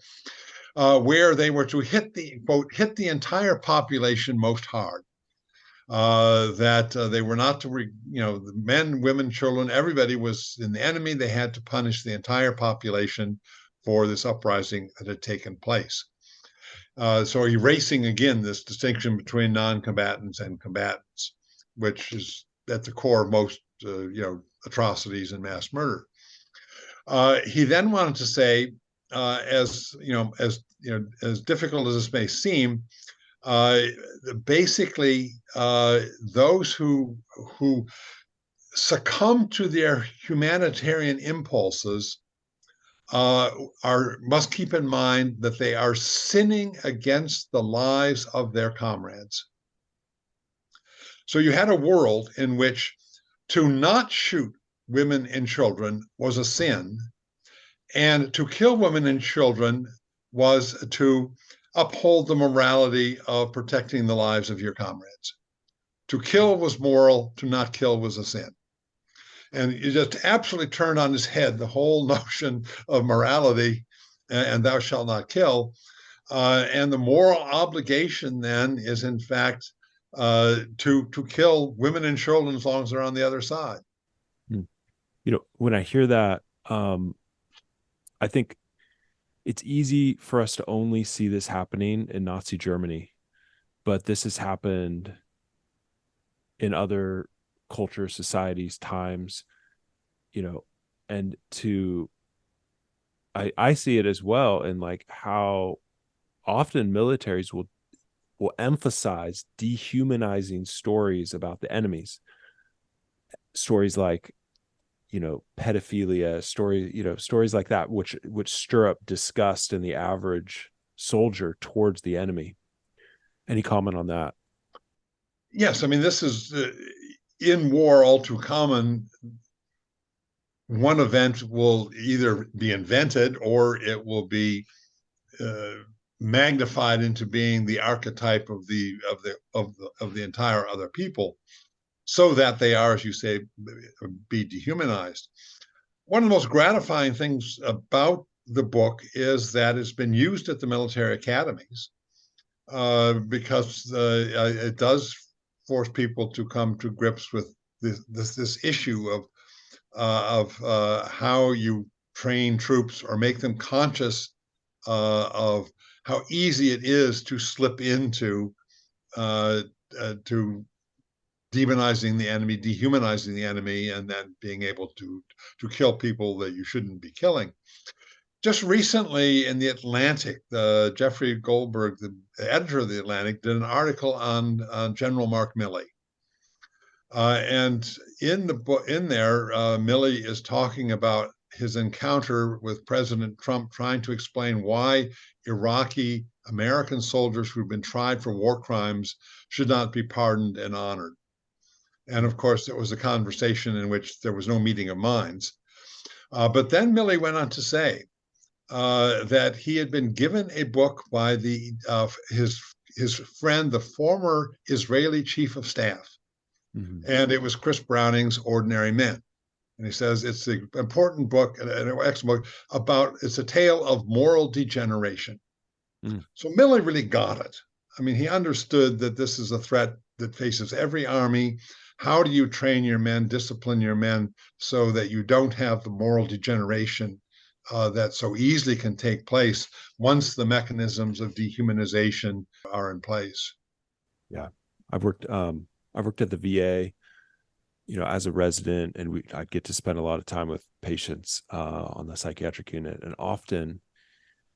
where they were to hit the entire population most hard. That they were not to, the men, women, children, everybody was in the enemy. They had to punish the entire population for this uprising that had taken place. So erasing again this distinction between non-combatants and combatants, which is at the core of most, atrocities and mass murder. He then wanted to say, as difficult as this may seem, basically, those who succumb to their humanitarian impulses must keep in mind that they are sinning against the lives of their comrades. So you had a world in which to not shoot women and children was a sin, and to kill women and children was to uphold the morality of protecting the lives of your comrades. To kill was moral, to not kill was a sin. And you just absolutely turned on his head the whole notion of morality and thou shalt not kill. And the moral obligation then is, in fact, to kill women and children as long as they're on the other side.
When I hear that, I think it's easy for us to only see this happening in Nazi Germany, but this has happened in other cultures, societies, times, and I see it as well in like how often militaries will emphasize dehumanizing stories about the enemies, stories like pedophilia, stories like that, which stir up disgust in the average soldier towards the enemy. Any comment on that?
Yes, I mean, this is in war all too common. One event will either be invented or it will be magnified into being the archetype of the entire other people, so that they are, as you say, be dehumanized. One of the most gratifying things about the book is that it's been used at the military academies, because it does force people to come to grips with this issue of how you train troops or make them conscious of how easy it is to slip into to demonizing the enemy, dehumanizing the enemy, and then being able to kill people that you shouldn't be killing. Just recently in the Atlantic, Jeffrey Goldberg, the editor of the Atlantic, did an article on General Mark Milley. And in the book, in there, Milley is talking about his encounter with President Trump, trying to explain why Iraqi American soldiers who've been tried for war crimes should not be pardoned and honored. And of course, it was a conversation in which there was no meeting of minds. But then Milley went on to say that he had been given a book by his friend, the former Israeli chief of staff, and it was Chris Browning's Ordinary Men. And he says it's an important book, an excellent book about, it's a tale of moral degeneration. So Milley really got it. I mean, he understood that this is a threat that faces every army. How do you train your men, discipline your men, so that you don't have the moral degeneration that so easily can take place once the mechanisms of dehumanization are in place?
Yeah, I've worked at the VA, as a resident, and I get to spend a lot of time with patients on the psychiatric unit. And often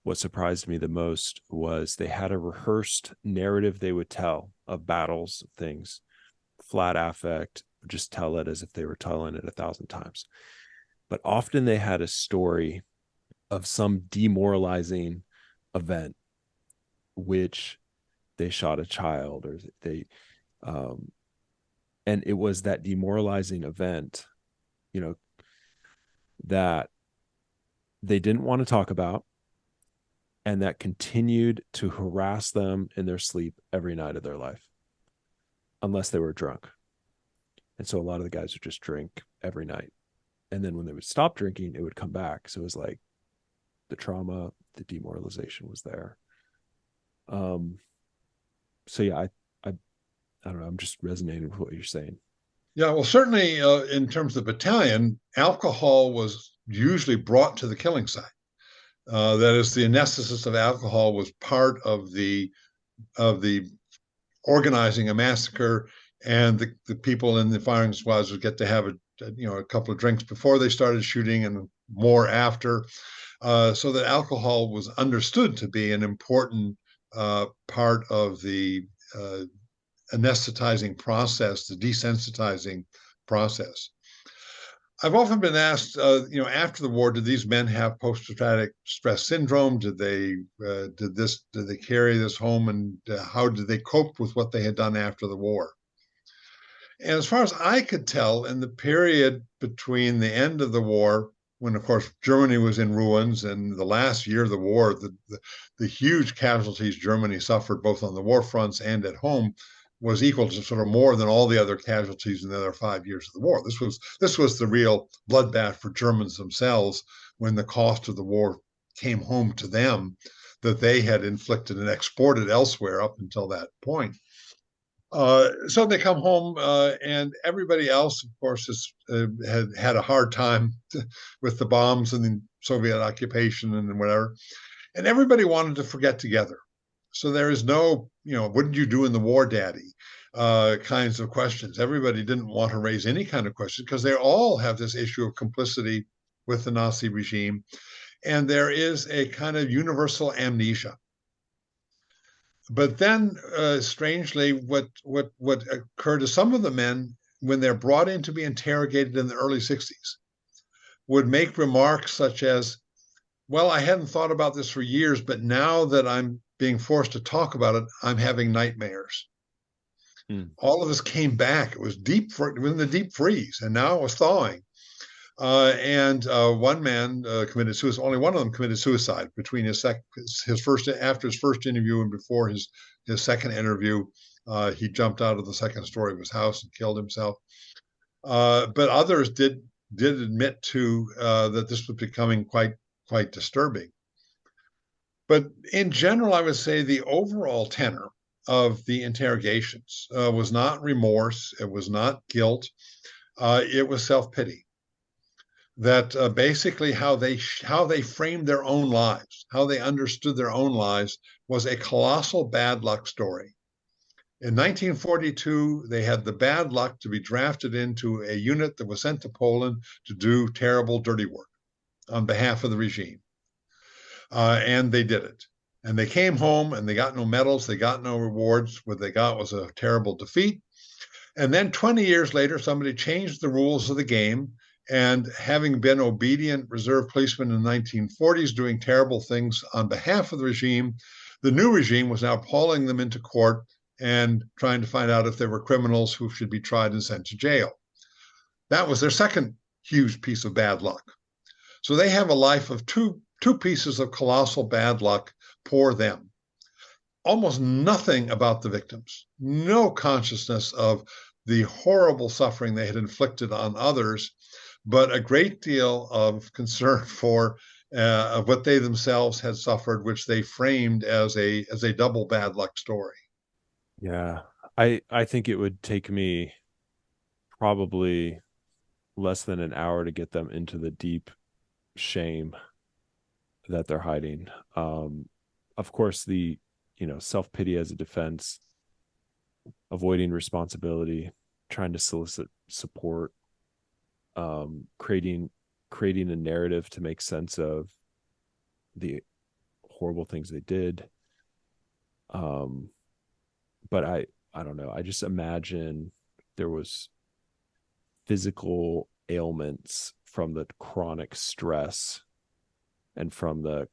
what surprised me the most was they had a rehearsed narrative they would tell of battles, of things, flat affect, just tell it as if they were telling it 1,000 times. But often they had a story of some demoralizing event, which they shot a child, or they, and it was that demoralizing event, that they didn't want to talk about, and that continued to harass them in their sleep every night of their life, unless they were drunk. And so a lot of the guys would just drink every night. And then when they would stop drinking, it would come back. So it was like the trauma, the demoralization was there. So yeah, I don't know. I'm just resonating with what you're saying.
Yeah, well, certainly in terms of the battalion, alcohol was usually brought to the killing site. That is, the anesthesis of alcohol was part of the organizing a massacre, and the people in the firing squads would get to have a couple of drinks before they started shooting and more after, so that alcohol was understood to be an important part of the anesthetizing process, the desensitizing process. I've often been asked, after the war, did these men have post-traumatic stress syndrome? Did they carry this home, and how did they cope with what they had done after the war? And as far as I could tell, in the period between the end of the war, when of course Germany was in ruins, and the last year of the war, the huge casualties Germany suffered both on the war fronts and at home was equal to sort of more than all the other casualties in the other 5 years of the war. This was the real bloodbath for Germans themselves, when the cost of the war came home to them, that they had inflicted and exported elsewhere up until that point. So they come home, and everybody else, of course, had a hard time with the bombs and the Soviet occupation and whatever. And everybody wanted to forget together. So there is no, what did you do in the war, Daddy? Kinds of questions. Everybody didn't want to raise any kind of question because they all have this issue of complicity with the Nazi regime. And there is a kind of universal amnesia. But then, strangely, what occurred to some of the men when they're brought in to be interrogated in the early 60s would make remarks such as, well, I hadn't thought about this for years, but now that I'm being forced to talk about it, I'm having nightmares. All of this came back. It was in the deep freeze, and now it was thawing. One man committed suicide. Only one of them committed suicide between after his first interview and before his second interview. He jumped out of the second story of his house and killed himself. But others did admit to that this was becoming quite disturbing. But in general, I would say the overall tenor of the interrogations was not remorse. It was not guilt. It was self-pity. That basically how they framed their own lives, how they understood their own lives, was a colossal bad luck story. In 1942, they had the bad luck to be drafted into a unit that was sent to Poland to do terrible, dirty work on behalf of the regime. And they did it. And they came home and they got no medals, they got no rewards. What they got was a terrible defeat. And then 20 years later, somebody changed the rules of the game. And having been obedient reserve policemen in the 1940s doing terrible things on behalf of the regime, the new regime was now hauling them into court and trying to find out if they were criminals who should be tried and sent to jail. That was their second huge piece of bad luck. So they have a life of two pieces of colossal bad luck for them. Almost nothing about the victims, no consciousness of the horrible suffering they had inflicted on others, but a great deal of concern for what they themselves had suffered, which they framed as a double bad luck story.
Yeah, I think it would take me probably less than an hour to get them into the deep shame that they're hiding. Of course, the self-pity as a defense, avoiding responsibility, trying to solicit support, creating a narrative to make sense of the horrible things they did. But I don't know. I just imagine there was physical ailments from the chronic stress and from the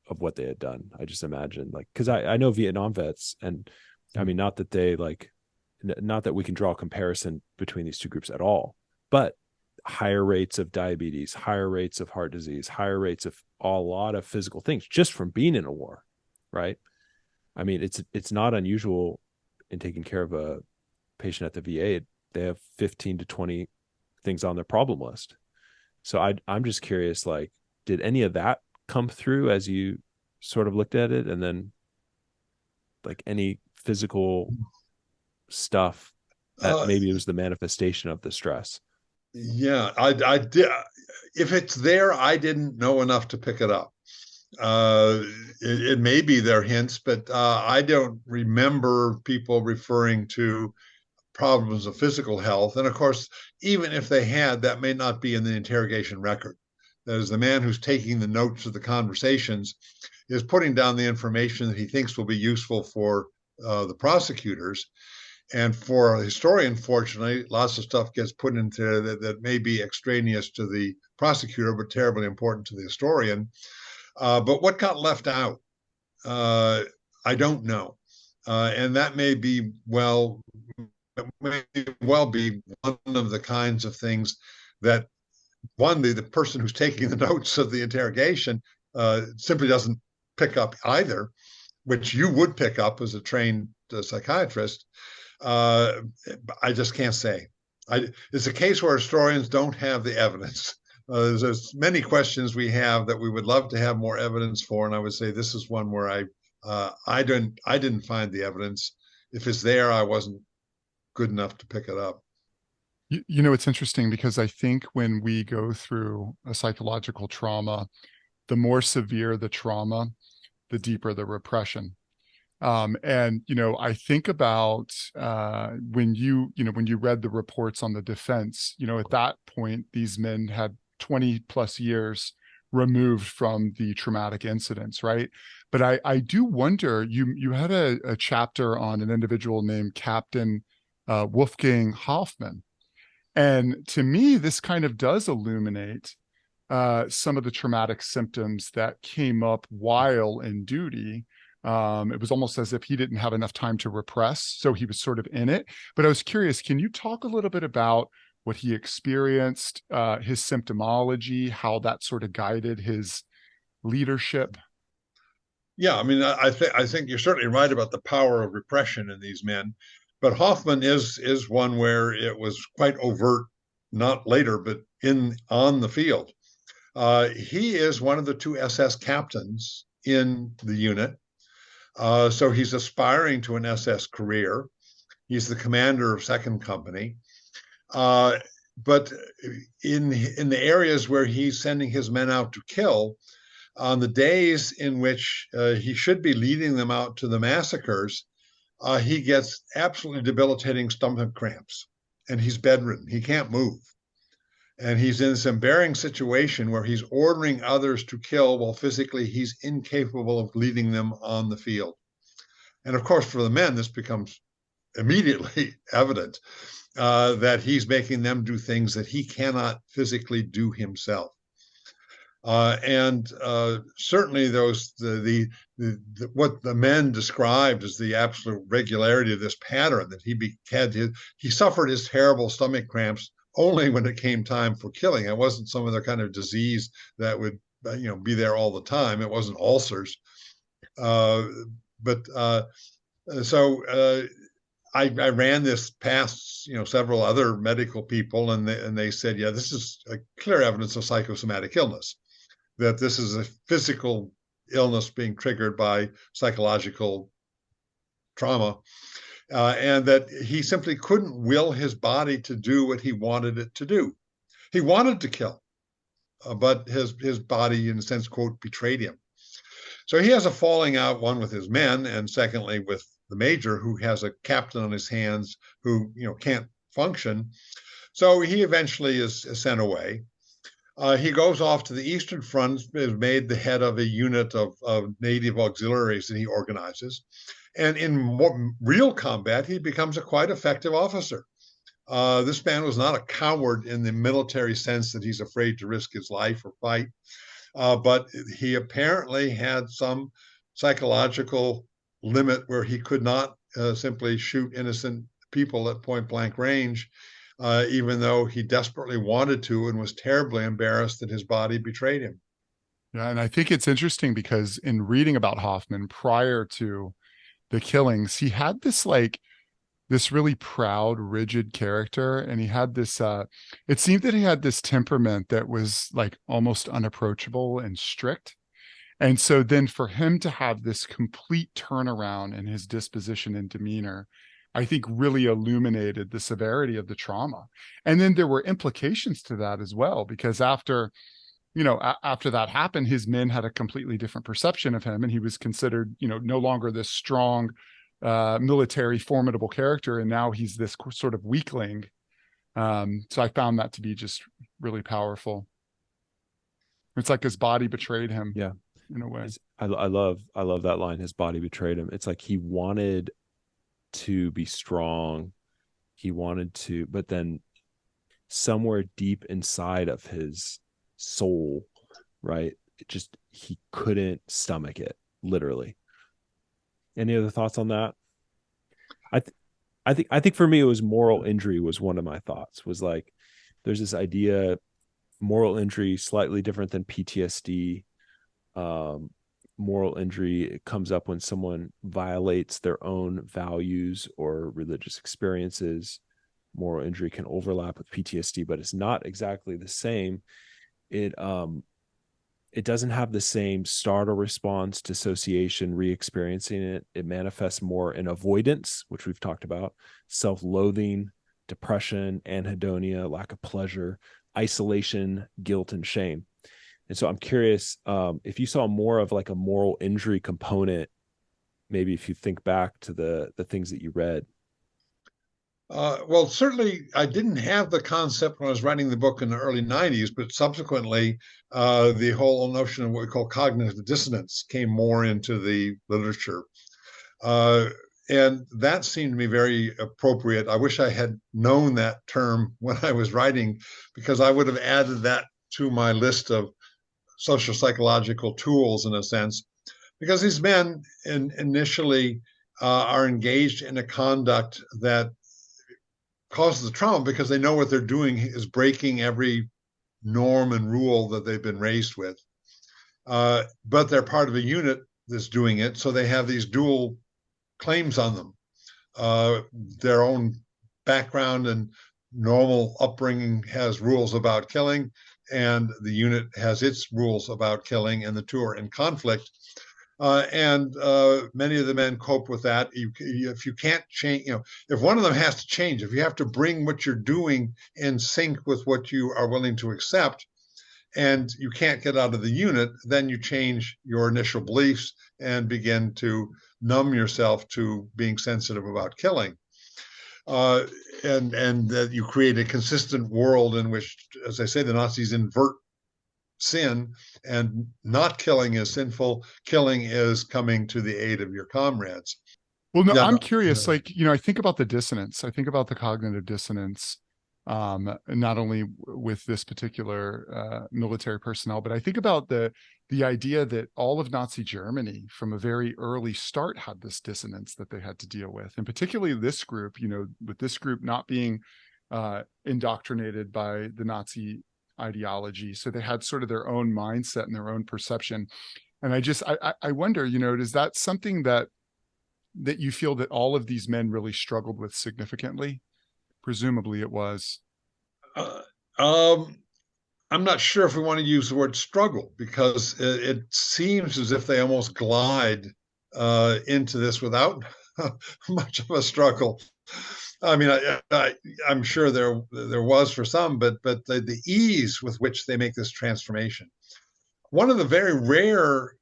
of what they had done. I just imagine, like, because I know Vietnam vets, and I mean, not that we can draw a comparison between these two groups at all, but higher rates of diabetes, higher rates of heart disease, higher rates of a lot of physical things just from being in a war, right? I mean, it's not unusual in taking care of a patient at the VA. They have 15 to 20 things on their problem list. So I'm just curious, like, did any of that come through as you sort of looked at it? And then, like, any physical stuff that maybe it was the manifestation of the stress?
Yeah, I did. If it's there, I didn't know enough to pick it up. It may be their hints, but I don't remember people referring to problems of physical health. And of course, even if they had, that may not be in the interrogation record. That is, the man who's taking the notes of the conversations is putting down the information that he thinks will be useful for the prosecutors. And for a historian, fortunately, lots of stuff gets put into there that may be extraneous to the prosecutor, but terribly important to the historian. But what got left out, I don't know. And that may well be one of the kinds of things that the person who's taking the notes of the interrogation simply doesn't pick up either, which you would pick up as a trained psychiatrist. I just can't say. It's a case where historians don't have the evidence. There's many questions we have that we would love to have more evidence for, and I would say this is one where I didn't find the evidence. if it's there, I wasn't good enough to pick it up.
You know, it's interesting because I think when we go through a psychological trauma, the more severe the trauma, the deeper the repression. And, you know, I think about when when you read the reports on the defense, you know, at that point, these men had 20 plus years removed from the traumatic incidents, right? But I do wonder, you had a chapter on an individual named Captain Wolfgang Hoffman. And to me, this kind of does illuminate some of the traumatic symptoms that came up while in duty. It was almost as if he didn't have enough time to repress, so he was sort of in it. But I was curious, can you talk a little bit about what he experienced, his symptomology, how that sort of guided his leadership?
Yeah, I mean, I think you're certainly right about the power of repression in these men, but Hoffman is one where it was quite overt, not later, but in on the field. He is one of the two SS captains in the unit, so he's aspiring to an SS career. He's the commander of Second Company, but in the areas where he's sending his men out to kill, on the days in which he should be leading them out to the massacres, he gets absolutely debilitating stomach cramps and he's bedridden. He can't move. And he's in this embarrassing situation where he's ordering others to kill while physically he's incapable of leading them on the field. And of course, for the men, this becomes immediately evident that he's making them do things that he cannot physically do himself. And certainly what the men described as the absolute regularity of this pattern, that he suffered his terrible stomach cramps only when it came time for killing. It wasn't some other kind of disease that would be there all the time. It wasn't ulcers. I ran this past several other medical people, and they said, yeah, this is a clear evidence of psychosomatic illness, that this is a physical illness being triggered by psychological trauma, and that he simply couldn't will his body to do what he wanted it to do. He wanted to kill, but his body, in a sense, quote, betrayed him. So he has a falling out, one with his men, and secondly with the major, who has a captain on his hands who can't function. So he eventually is sent away. He goes off to the Eastern Front, is made the head of a unit of native auxiliaries that he organizes. And in real combat, he becomes a quite effective officer. This man was not a coward in the military sense that he's afraid to risk his life or fight, but he apparently had some psychological limit where he could not simply shoot innocent people at point blank range, even though he desperately wanted to and was terribly embarrassed that his body betrayed him.
Yeah, and I think it's interesting because in reading about Hoffman prior to the killings, he had this really proud, rigid character, and he had this it seemed that he had this temperament that was like almost unapproachable and strict. And so then for him to have this complete turnaround in his disposition and demeanor, I think really illuminated the severity of the trauma. And then there were implications to that as well, because after that happened, his men had a completely different perception of him, and he was considered, no longer this strong, military, formidable character, and now he's this sort of weakling. So I found that to be just really powerful. It's like his body betrayed him.
Yeah.
In a way.
I love that line. His body betrayed him. It's like he wanted to be strong. He wanted to, but then somewhere deep inside of his soul, right? He couldn't stomach it, literally. Any other thoughts on that? I think for me, it was moral injury was one of my thoughts, was like, there's this idea, moral injury, slightly different than PTSD. Moral injury comes up when someone violates their own values or religious experiences. Moral injury can overlap with PTSD, but it's not exactly the same. It it doesn't have the same startle response, dissociation, re-experiencing it. It manifests more in avoidance, which we've talked about, self-loathing, depression, anhedonia, lack of pleasure, isolation, guilt, and shame. And so I'm curious if you saw more of like a moral injury component, maybe if you think back to the things that you read.
Well, certainly I didn't have the concept when I was writing the book in the early 90s, but subsequently the whole notion of what we call cognitive dissonance came more into the literature. And that seemed to me very appropriate. I wish I had known that term when I was writing, because I would have added that to my list of social psychological tools in a sense, because these men initially are engaged in a conduct that causes the trauma because they know what they're doing is breaking every norm and rule that they've been raised with. But they're part of a unit that's doing it, so they have these dual claims on them. Their own background and normal upbringing has rules about killing, and the unit has its rules about killing, and the two are in conflict. And many of the men cope with that. If you can't change, if one of them has to change, if you have to bring what you're doing in sync with what you are willing to accept, and you can't get out of the unit, then you change your initial beliefs and begin to numb yourself to being sensitive about killing. And that you create a consistent world in which, as I say, the Nazis invert sin, and not killing is sinful. Killing is coming to the aid of your comrades.
Well, no, I'm curious, like, I think about the dissonance. I think about the cognitive dissonance, not only with this particular military personnel, but I think about the idea that all of Nazi Germany from a very early start had this dissonance that they had to deal with. And particularly this group, with this group not being indoctrinated by the Nazi ideology. So they had sort of their own mindset and their own perception. And I wonder, is that something that you feel that all of these men really struggled with significantly? Presumably it was.
I'm not sure if we want to use the word struggle, because it seems as if they almost glide into this without much of a struggle. I mean, I'm sure there was for some, but the ease with which they make this transformation. One of the very rare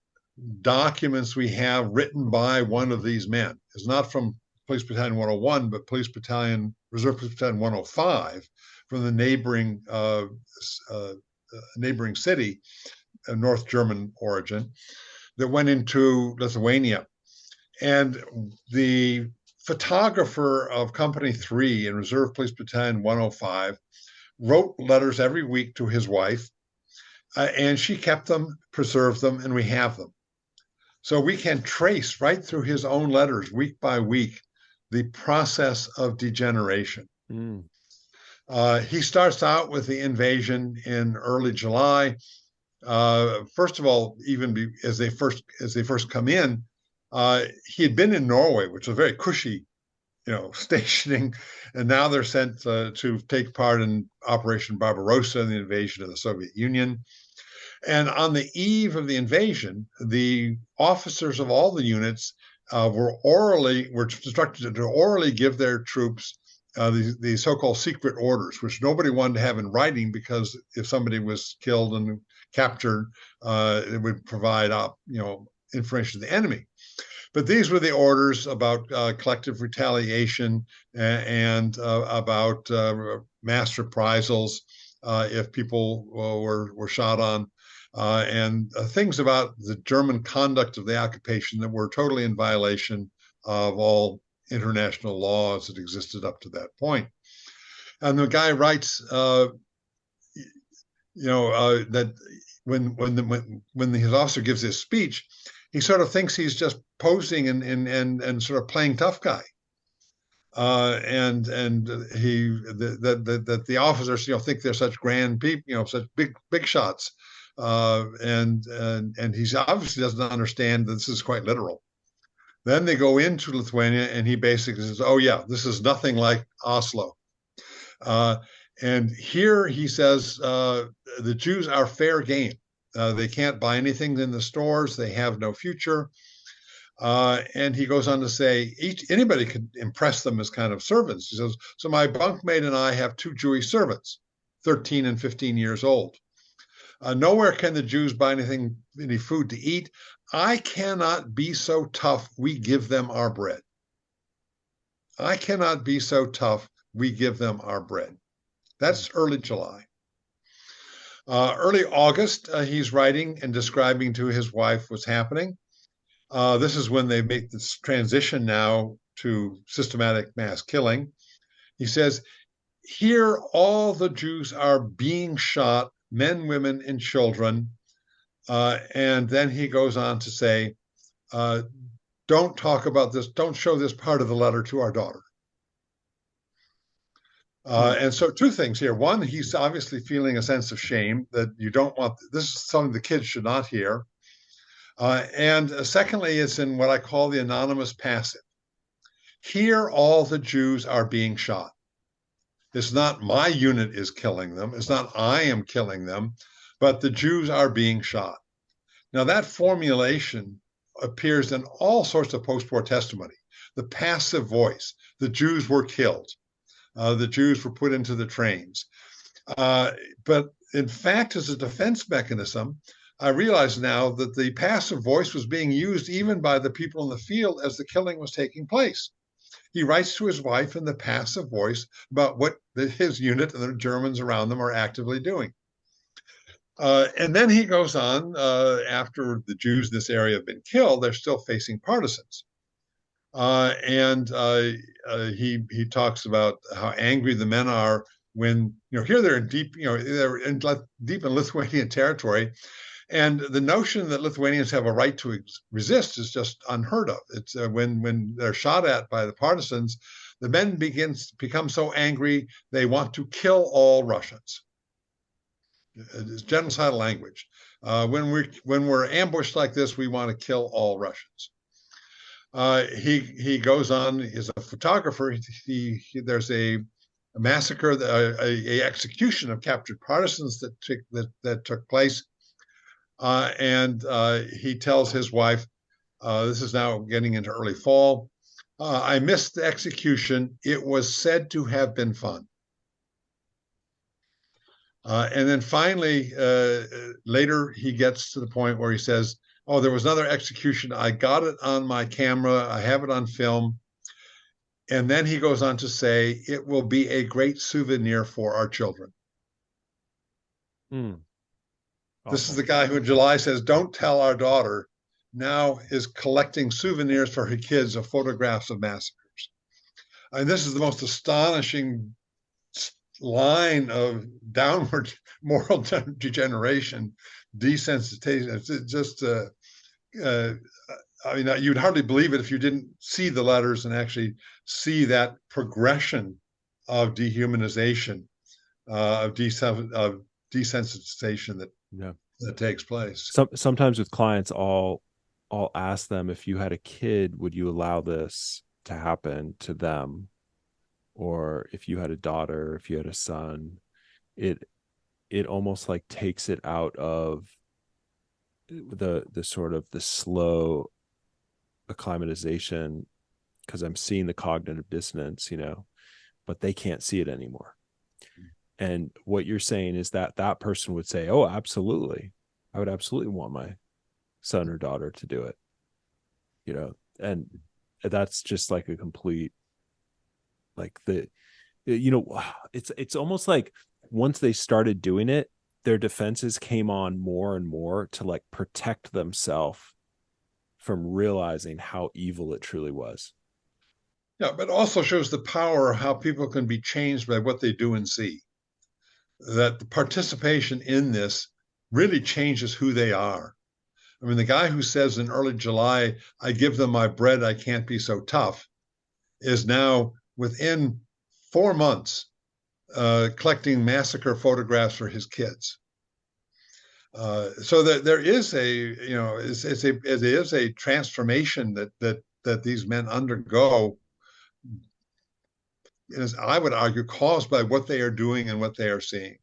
documents we have written by one of these men is not from Police Battalion 101, but Reserve Police Battalion 105 from the neighboring city, North German origin, that went into Lithuania. And the photographer of Company 3 in Reserve Police Battalion 105 wrote letters every week to his wife, and she kept them, preserved them, and we have them. So we can trace right through his own letters, week by week, the process of degeneration. He starts out with the invasion in early July. First of all, even as they first come in, he had been in Norway, which was very cushy, stationing, and now they're sent to take part in Operation Barbarossa and the invasion of the Soviet Union. And on the eve of the invasion, the officers of all the units were instructed to orally give their troops the so-called secret orders, which nobody wanted to have in writing, because if somebody was killed and captured, it would provide information to the enemy. But these were the orders about collective retaliation and about mass reprisals if people were shot on, and things about the German conduct of the occupation that were totally in violation of all international laws that existed up to that point. And the guy writes, that when his officer gives his speech, he sort of thinks he's just posing and sort of playing tough guy, and the officers think they're such grand people, such big shots, and he obviously doesn't understand that this is quite literal. Then they go into Lithuania, and he basically says, "Oh yeah, this is nothing like Oslo." And here he says the Jews are fair game. They can't buy anything in the stores. They have no future. And he goes on to say, anybody could impress them as kind of servants. He says, so my bunkmate and I have two Jewish servants, 13 and 15 years old. Nowhere can the Jews buy any food to eat. I cannot be so tough, we give them our bread. I cannot be so tough, we give them our bread. That's early July. Early August, he's writing and describing to his wife what's happening. This is when they make this transition now to systematic mass killing. He says, here all the Jews are being shot, men, women, and children. And then he goes on to say, don't talk about this, don't show this part of the letter to our daughter. And so two things here. One, he's obviously feeling a sense of shame that you don't want, this is something the kids should not hear. And secondly, it's in what I call the anonymous passive. Here, all the Jews are being shot. It's not my unit is killing them. It's not I am killing them, but the Jews are being shot. Now, that formulation appears in all sorts of post-war testimony. The passive voice, the Jews were killed. The Jews were put into the trains. But in fact, as a defense mechanism, I realize now that the passive voice was being used even by the people in the field as the killing was taking place. He writes to his wife in the passive voice about what his unit and the Germans around them are actively doing. And then he goes on, after the Jews in this area have been killed, they're still facing partisans. And he talks about how angry the men are when, here they're in deep, deep in Lithuanian territory. And the notion that Lithuanians have a right to resist is just unheard of. It's when they're shot at by the partisans, the men become so angry they want to kill all Russians. It's genocidal language. When we're ambushed like this, we want to kill all Russians. He goes on. He's a photographer. There's a massacre, a execution of captured partisans that took place. And he tells his wife, this is now getting into early fall, I missed the execution. It was said to have been fun. And then finally, later, he gets to the point where he says, oh, there was another execution. I got it on my camera. I have it on film. And then he goes on to say, it will be a great souvenir for our children. Awesome. This is the guy who in July says, don't tell our daughter, now is collecting souvenirs for her kids of photographs of massacres. And this is the most astonishing line of downward moral degeneration, desensitization. It's just, you'd hardly believe it if you didn't see the letters and actually see that progression of dehumanization, of desensitization that takes place.
Sometimes with clients, I'll ask them, if you had a kid, would you allow this to happen to them? Or if you had a daughter, if you had a son, it almost like takes it out of the sort of the slow acclimatization, because I'm seeing the cognitive dissonance, but they can't see it anymore. And what you're saying is that person would say, oh, absolutely. I would absolutely want my son or daughter to do it, and that's just like a complete, like it's almost like once they started doing it, their defenses came on more and more to like protect themselves from realizing how evil it truly was.
Yeah, but also shows the power of how people can be changed by what they do and see. That the participation in this really changes who they are. I mean, the guy who says in early July, I give them my bread, I can't be so tough, is now within 4 months collecting massacre photographs for his kids. So that there is it is a transformation that these men undergo, is, I would argue, caused by what they are doing and what they are seeing.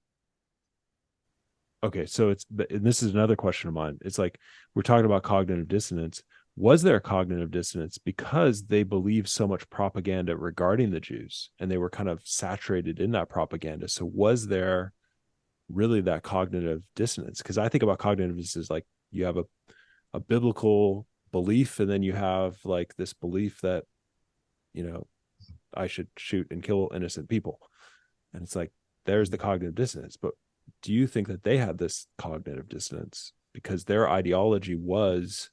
Okay, so and this is another question of mine. It's like we're talking about cognitive dissonance. Was there cognitive dissonance because they believed so much propaganda regarding the Jews and they were kind of saturated in that propaganda? So was there really that cognitive dissonance? Because I think about cognitive dissonance like you have a biblical belief and then you have like this belief that, you know, I should shoot and kill innocent people. And it's like, there's the cognitive dissonance. But do you think that they had this cognitive dissonance because their ideology was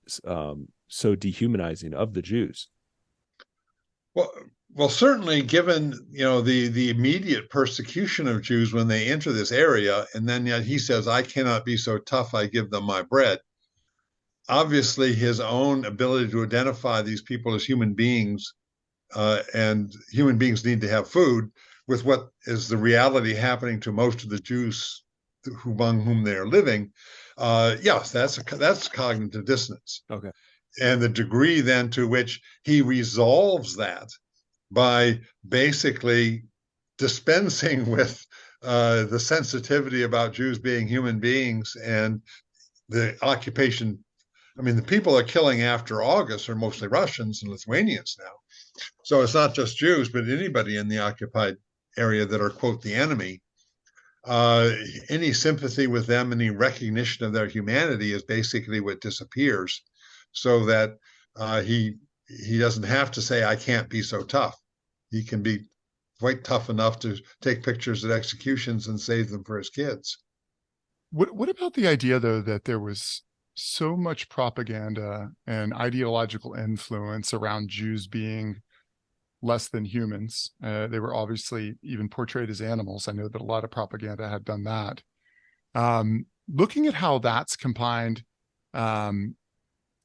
so dehumanizing of the Jews?
Well, certainly given, the immediate persecution of Jews when they enter this area, and then yet he says, I cannot be so tough, I give them my bread. Obviously, his own ability to identify these people as human beings, and human beings need to have food, with what is the reality happening to most of the Jews among whom they are living, yes, that's cognitive dissonance.
Okay.
And the degree then to which he resolves that by basically dispensing with the sensitivity about Jews being human beings and the occupation. I mean, the people they're killing after August are mostly Russians and Lithuanians now. So it's not just Jews, but anybody in the occupied area that are, quote, the enemy. Any sympathy with them, any recognition of their humanity is basically what disappears, so that he doesn't have to say, I can't be so tough. He can be quite tough enough to take pictures at executions and save them for his kids.
What about the idea, though, that there was so much propaganda and ideological influence around Jews being less than humans? They were obviously even portrayed as animals. I know that a lot of propaganda had done that. Looking at how that's combined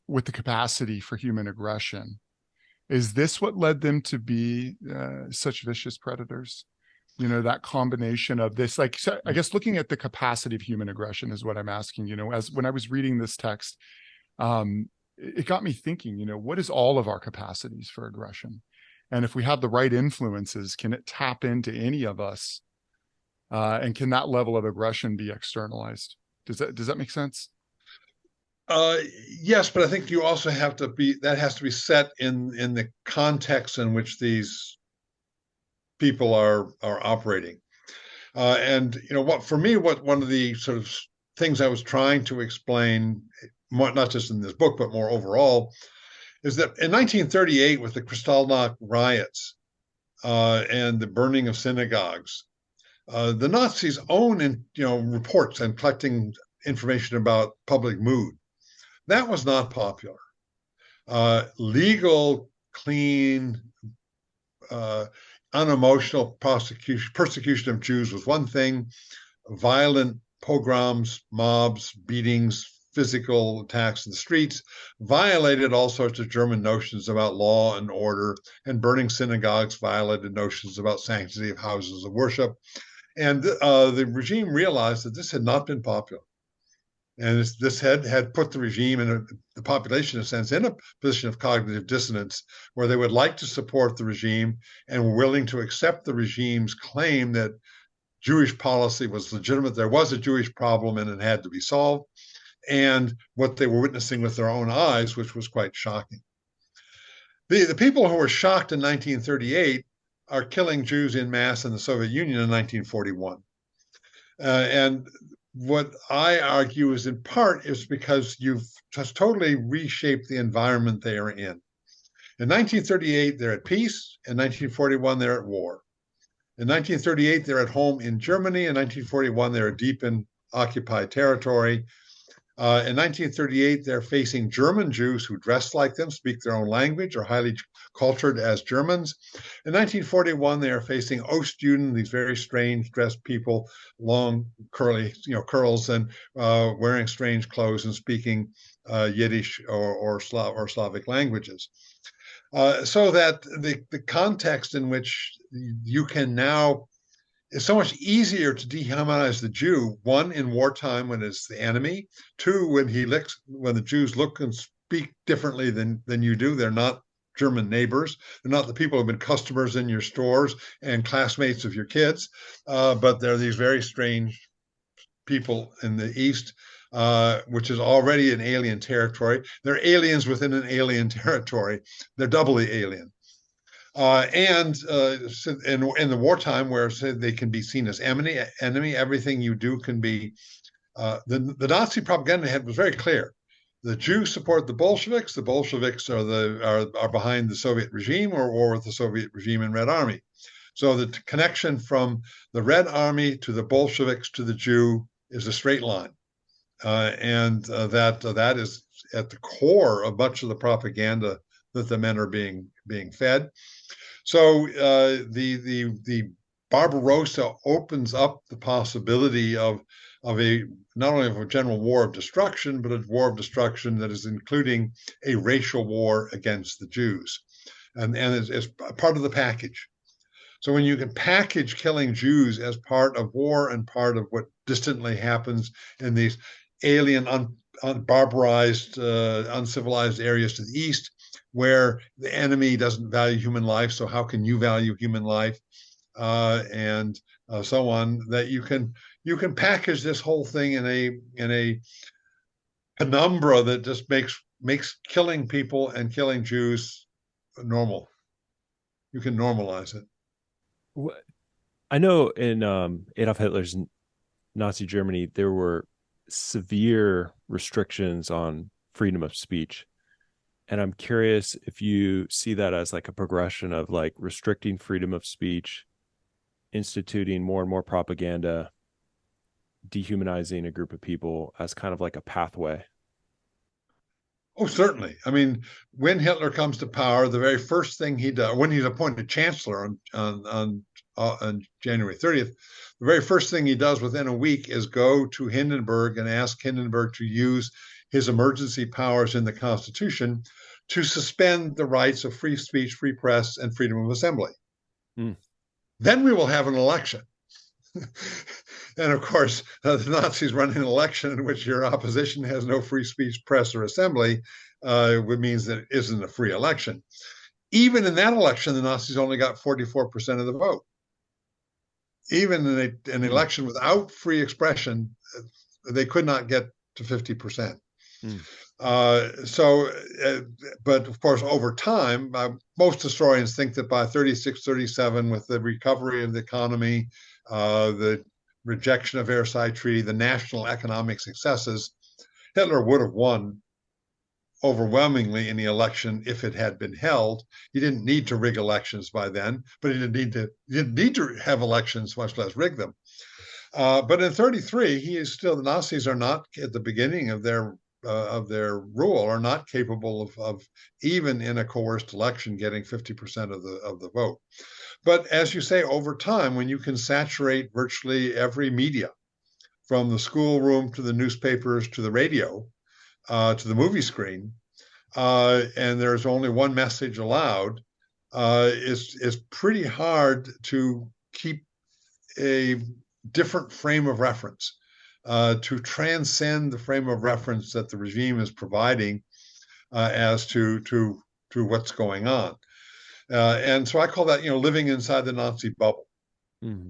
with the capacity for human aggression, is this what led them to be such vicious predators? That combination of this, like, so I guess looking at the capacity of human aggression is what I'm asking. As when I was reading this text, it got me thinking, what is all of our capacities for aggression? And if we have the right influences, can it tap into any of us? And can that level of aggression be externalized? Does that make sense?
Yes, but I think you also have to that has to be set in the context in which these people are operating. And what one of the sort of things I was trying to explain, not just in this book but more overall, is that in 1938, with the Kristallnacht riots and the burning of synagogues, the Nazis own reports and collecting information about public mood. That was not popular. Legal, clean, unemotional persecution of Jews was one thing. Violent pogroms, mobs, beatings, physical attacks in the streets violated all sorts of German notions about law and order, and burning synagogues violated notions about sanctity of houses of worship. And the regime realized that this had not been popular. And this had put the regime and the population, in a sense, in a position of cognitive dissonance, where they would like to support the regime and were willing to accept the regime's claim that Jewish policy was legitimate. There was a Jewish problem and it had to be solved. And what they were witnessing with their own eyes, which was quite shocking. The people who were shocked in 1938 are killing Jews in mass in the Soviet Union in 1941. And what I argue is in part is because you've just totally reshaped the environment they are in. In 1938, they're at peace. In 1941, they're at war. In 1938, they're at home in Germany. In 1941, they're deep in occupied territory. In 1938, they're facing German Jews who dress like them, speak their own language, are highly cultured as Germans. In 1941, they are facing Ostjuden, these very strange dressed people, long curly, curls, and wearing strange clothes and speaking Yiddish or Slavic languages. So that the context in which you can now, it's so much easier to dehumanize the Jew, one, in wartime when it's the enemy, two, when the Jews look and speak differently than you do, they're not German neighbors. They're not the people who've been customers in your stores and classmates of your kids, but they're these very strange people in the East, which is already an alien territory. They're aliens within an alien territory. They're doubly alien. And in the wartime, where they can be seen as enemy, everything you do can be. The Nazi propaganda was very clear. The Jews support the Bolsheviks. The Bolsheviks are behind the Soviet regime or war with the Soviet regime and Red Army. So the connection from the Red Army to the Bolsheviks to the Jew is a straight line, and that is at the core of much of the propaganda that the men are being fed. So the Barbarossa opens up the possibility of a not only of a general war of destruction, but a war of destruction that is including a racial war against the Jews, and it's part of the package. So when you can package killing Jews as part of war and part of what distantly happens in these alien, barbarized, uncivilized areas to the east, where the enemy doesn't value human life, so how can you value human life, and so on, that you can package this whole thing in a penumbra that just makes killing people and killing Jews normal. You can normalize it.
I know in Adolf Hitler's Nazi Germany, there were severe restrictions on freedom of speech. And I'm curious if you see that as like a progression of like restricting freedom of speech, instituting more and more propaganda, dehumanizing a group of people as kind of like a pathway.
Oh, certainly. I mean, when Hitler comes to power, the very first thing he does, when he's appointed chancellor on January 30th, the very first thing he does within a week is go to Hindenburg and ask Hindenburg to use his emergency powers in the Constitution to suspend the rights of free speech, free press, and freedom of assembly. Then we will have an election. And of course, the Nazis running an election in which your opposition has no free speech, press, or assembly, means that it isn't a free election. Even in that election, the Nazis only got 44% of the vote. Even in an election without free expression, they could not get to 50%. But of course, over time, most historians think that by 36, 37, with the recovery of the economy, the rejection of Versailles Treaty, the national economic successes, Hitler would have won overwhelmingly in the election if it had been held. He didn't need to rig elections by then, but he didn't need to have elections, much less rig them. But in 33, the Nazis are not at the beginning of their rule, are not capable of even in a coerced election getting 50% of the vote. But as you say, over time, when you can saturate virtually every media, from the schoolroom to the newspapers to the radio, to the movie screen, and there's only one message allowed, it's pretty hard to keep a different frame of reference, to transcend the frame of reference that the regime is providing as to what's going on. And so I call that, living inside the Nazi bubble.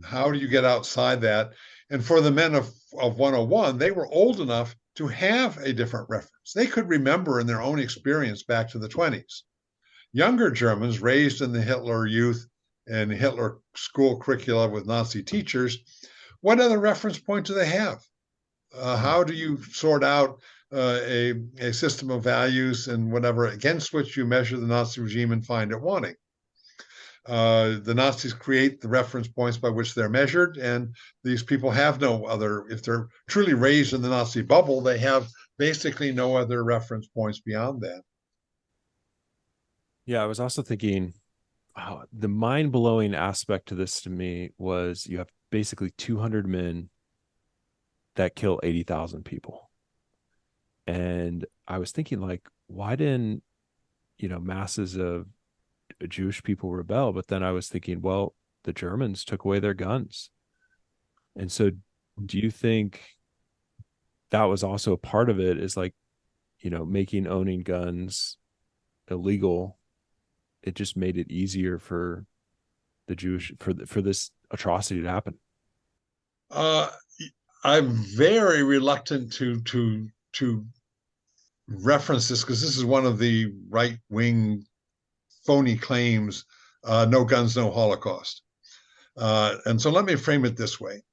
How do you get outside that? And for the men of 101, they were old enough to have a different reference. They could remember in their own experience back to the 20s. Younger Germans raised in the Hitler Youth and Hitler school curricula with Nazi teachers, what other reference point do they have? How do you sort out a system of values and whatever against which you measure the Nazi regime and find it wanting? The Nazis create the reference points by which they're measured, and these people have no other. If they're truly raised in the Nazi bubble, they have basically no other reference points beyond that.
Yeah, I was also thinking, the mind-blowing aspect to this to me was you have basically 200 men that kill 80,000 people. And I was thinking, like, why didn't, masses of Jewish people rebel? But then I was thinking, well, the Germans took away their guns. And so do you think that was also a part of it, is like, making owning guns illegal it just made it easier for the Jewish, for this atrocity to happen?
I'm very reluctant to reference this because this is one of the right-wing phony claims, no guns, no Holocaust. And so let me frame it this way.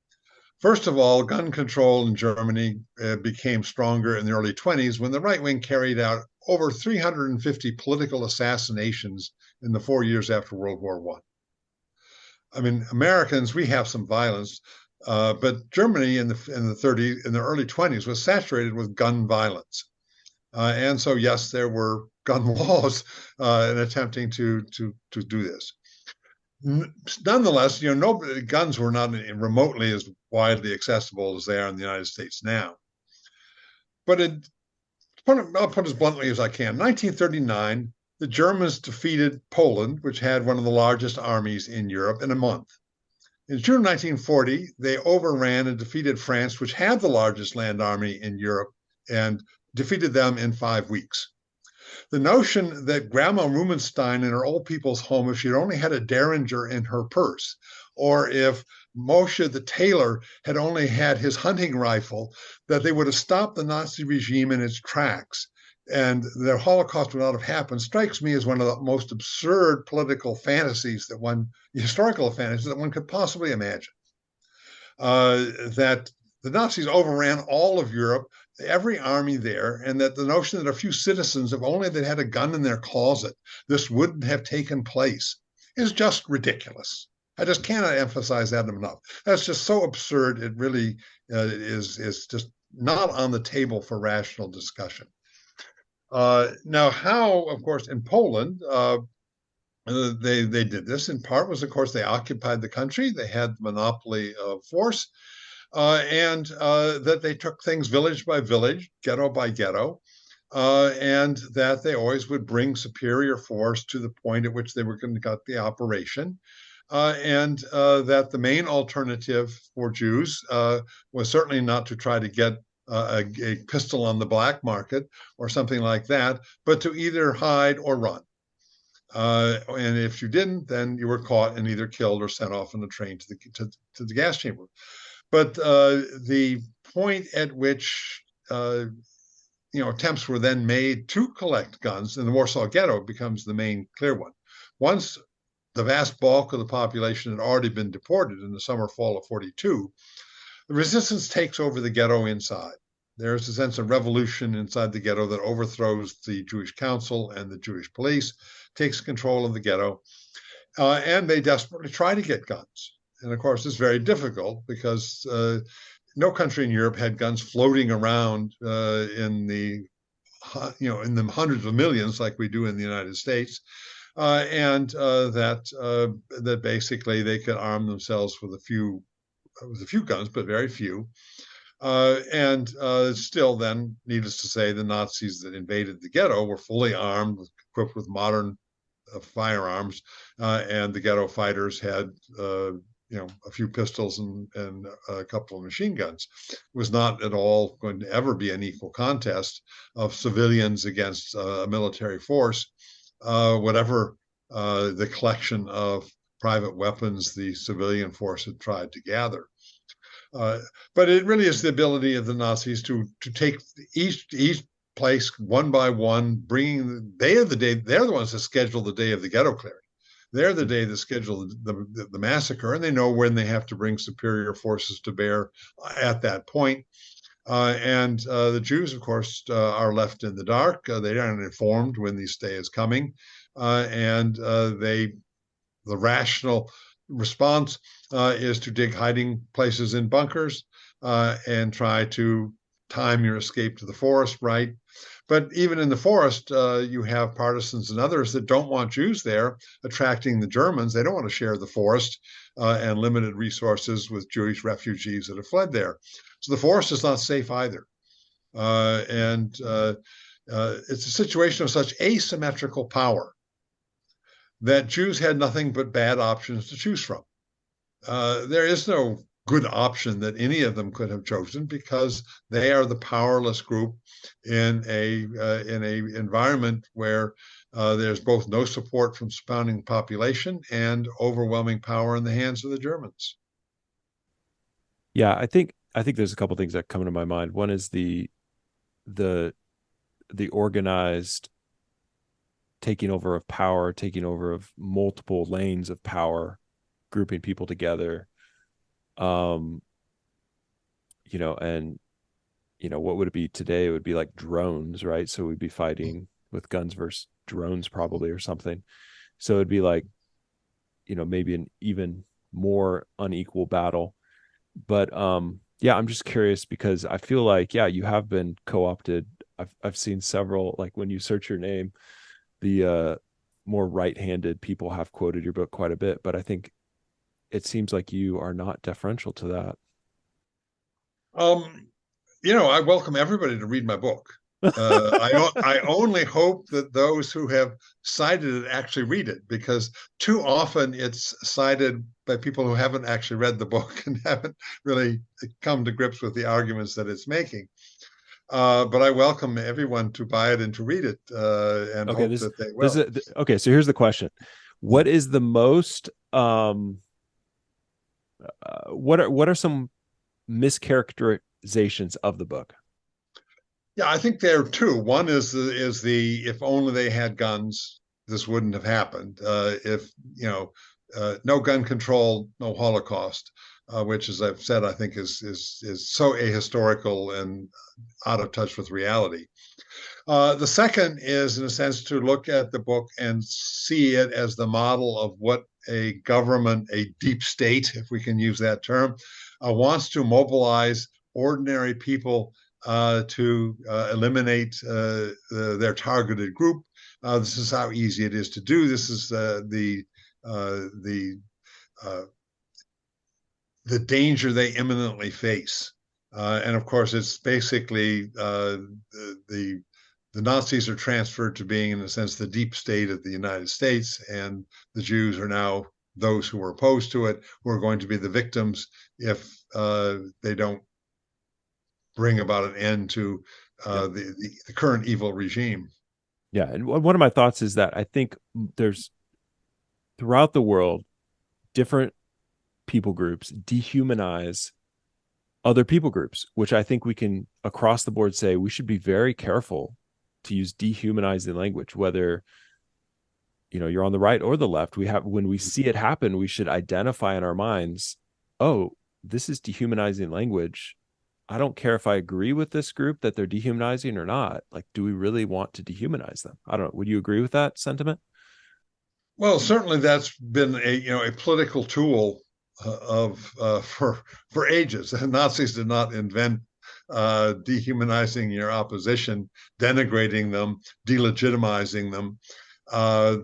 First of all, gun control in Germany became stronger in the early 20s when the right wing carried out over 350 political assassinations in the 4 years after World War I. I mean, Americans, we have some violence, but Germany in the early 20s was saturated with gun violence. And so, yes, there were gun laws in attempting to do this. Nonetheless, guns were not remotely as widely accessible as they are in the United States now. But I'll put it as bluntly as I can. In 1939, the Germans defeated Poland, which had one of the largest armies in Europe, in a month. In June 1940, they overran and defeated France, which had the largest land army in Europe, and defeated them in 5 weeks. The notion that Grandma Rumenstein in her old people's home, if she'd only had a Derringer in her purse, or if Moshe the tailor had only had his hunting rifle, that they would have stopped the Nazi regime in its tracks and the Holocaust would not have happened, strikes me as one of the most absurd political fantasies historical fantasies that one could possibly imagine. That the Nazis overran all of Europe, every army there, and that the notion that a few citizens, if only they had a gun in their closet, this wouldn't have taken place is just ridiculous. I just cannot emphasize that enough. That's just so absurd. It really is just not on the table for rational discussion. Now, how, of course, in Poland, they did this in part was, of course, they occupied the country. They had the monopoly of force. And that they took things village by village, ghetto by ghetto, and that they always would bring superior force to the point at which they were going to cut the operation, and that the main alternative for Jews was certainly not to try to get a pistol on the black market or something like that, but to either hide or run. And if you didn't, then you were caught and either killed or sent off on a train to the gas chamber. But the point at which attempts were then made to collect guns in the Warsaw Ghetto becomes the main clear one. Once the vast bulk of the population had already been deported in the summer, fall of 42, the resistance takes over the ghetto inside. There's a sense of revolution inside the ghetto that overthrows the Jewish council and the Jewish police, takes control of the ghetto, and they desperately try to get guns. And of course, it's very difficult because no country in Europe had guns floating around in the hundreds of millions like we do in the United States, and that basically they could arm themselves with a few guns, but very few. And still, then, needless to say, the Nazis that invaded the ghetto were fully armed, equipped with modern firearms, and the ghetto fighters had a few pistols and a couple of machine guns. It was not at all going to ever be an equal contest of civilians against a military force, whatever the collection of private weapons the civilian force had tried to gather. But it really is the ability of the Nazis to take each place one by one, bringing the day of the day. They're the ones that schedule the day of the ghetto clearing. They're the day that schedule the massacre, and they know when they have to bring superior forces to bear at that point. And the Jews, of course, are left in the dark. They aren't informed when this day is coming, and the rational response is to dig hiding places in bunkers and try to time your escape to the forest right. But even in the forest, you have partisans and others that don't want Jews there attracting the Germans. They don't want to share the forest and limited resources with Jewish refugees that have fled there. So the forest is not safe either. And it's a situation of such asymmetrical power that Jews had nothing but bad options to choose from. There is no good option that any of them could have chosen, because they are the powerless group in a environment where there's both no support from surrounding population and overwhelming power in the hands of the Germans.
Yeah, I think there's a couple things that come to my mind. One is the organized taking over of power, taking over of multiple lanes of power, grouping people together. Um, and what would it be today? It would be like drones, right? So we'd be fighting with guns versus drones probably, or something. So it'd be like, maybe an even more unequal battle. But yeah, I'm just curious because I feel like, yeah, you have been co-opted. I've seen several, like when you search your name, the more right-handed people have quoted your book quite a bit, but I think it seems like you are not deferential to that.
Um, I welcome everybody to read my book. I only hope that those who have cited it actually read it, because too often it's cited by people who haven't actually read the book and haven't really come to grips with the arguments that it's making. But I welcome everyone to buy it and to read it, and
Okay,
hope that they will.
okay. So here's the question: what is the most what are some mischaracterizations of the book?
Yeah, I think there are two. One is the if only they had guns, this wouldn't have happened. If no gun control, no Holocaust, which, as I've said, I think is so ahistorical and out of touch with reality. The second is, in a sense, to look at the book and see it as the model of what a government, a deep state, if we can use that term, wants to mobilize ordinary people to eliminate their targeted group. This is how easy it is to do. This is the danger they imminently face. And of course, it's basically the Nazis are transferred to being, in a sense, the deep state of the United States, and the Jews are now those who are opposed to it, who are going to be the victims if they don't bring about an end to the current evil regime.
Yeah, and one of my thoughts is that I think there's throughout the world different people groups dehumanize other people groups, which I think we can across the board say we should be very careful to use dehumanizing language, whether you're on the right or the left. When we see it happen, we should identify in our minds, oh, this is dehumanizing language. I don't care if I agree with this group that they're dehumanizing or not. Like, do we really want to dehumanize them? I don't know. Would you agree with that sentiment?
Well, certainly that's been a political tool for ages. The Nazis did not invent dehumanizing your opposition, denigrating them, delegitimizing them.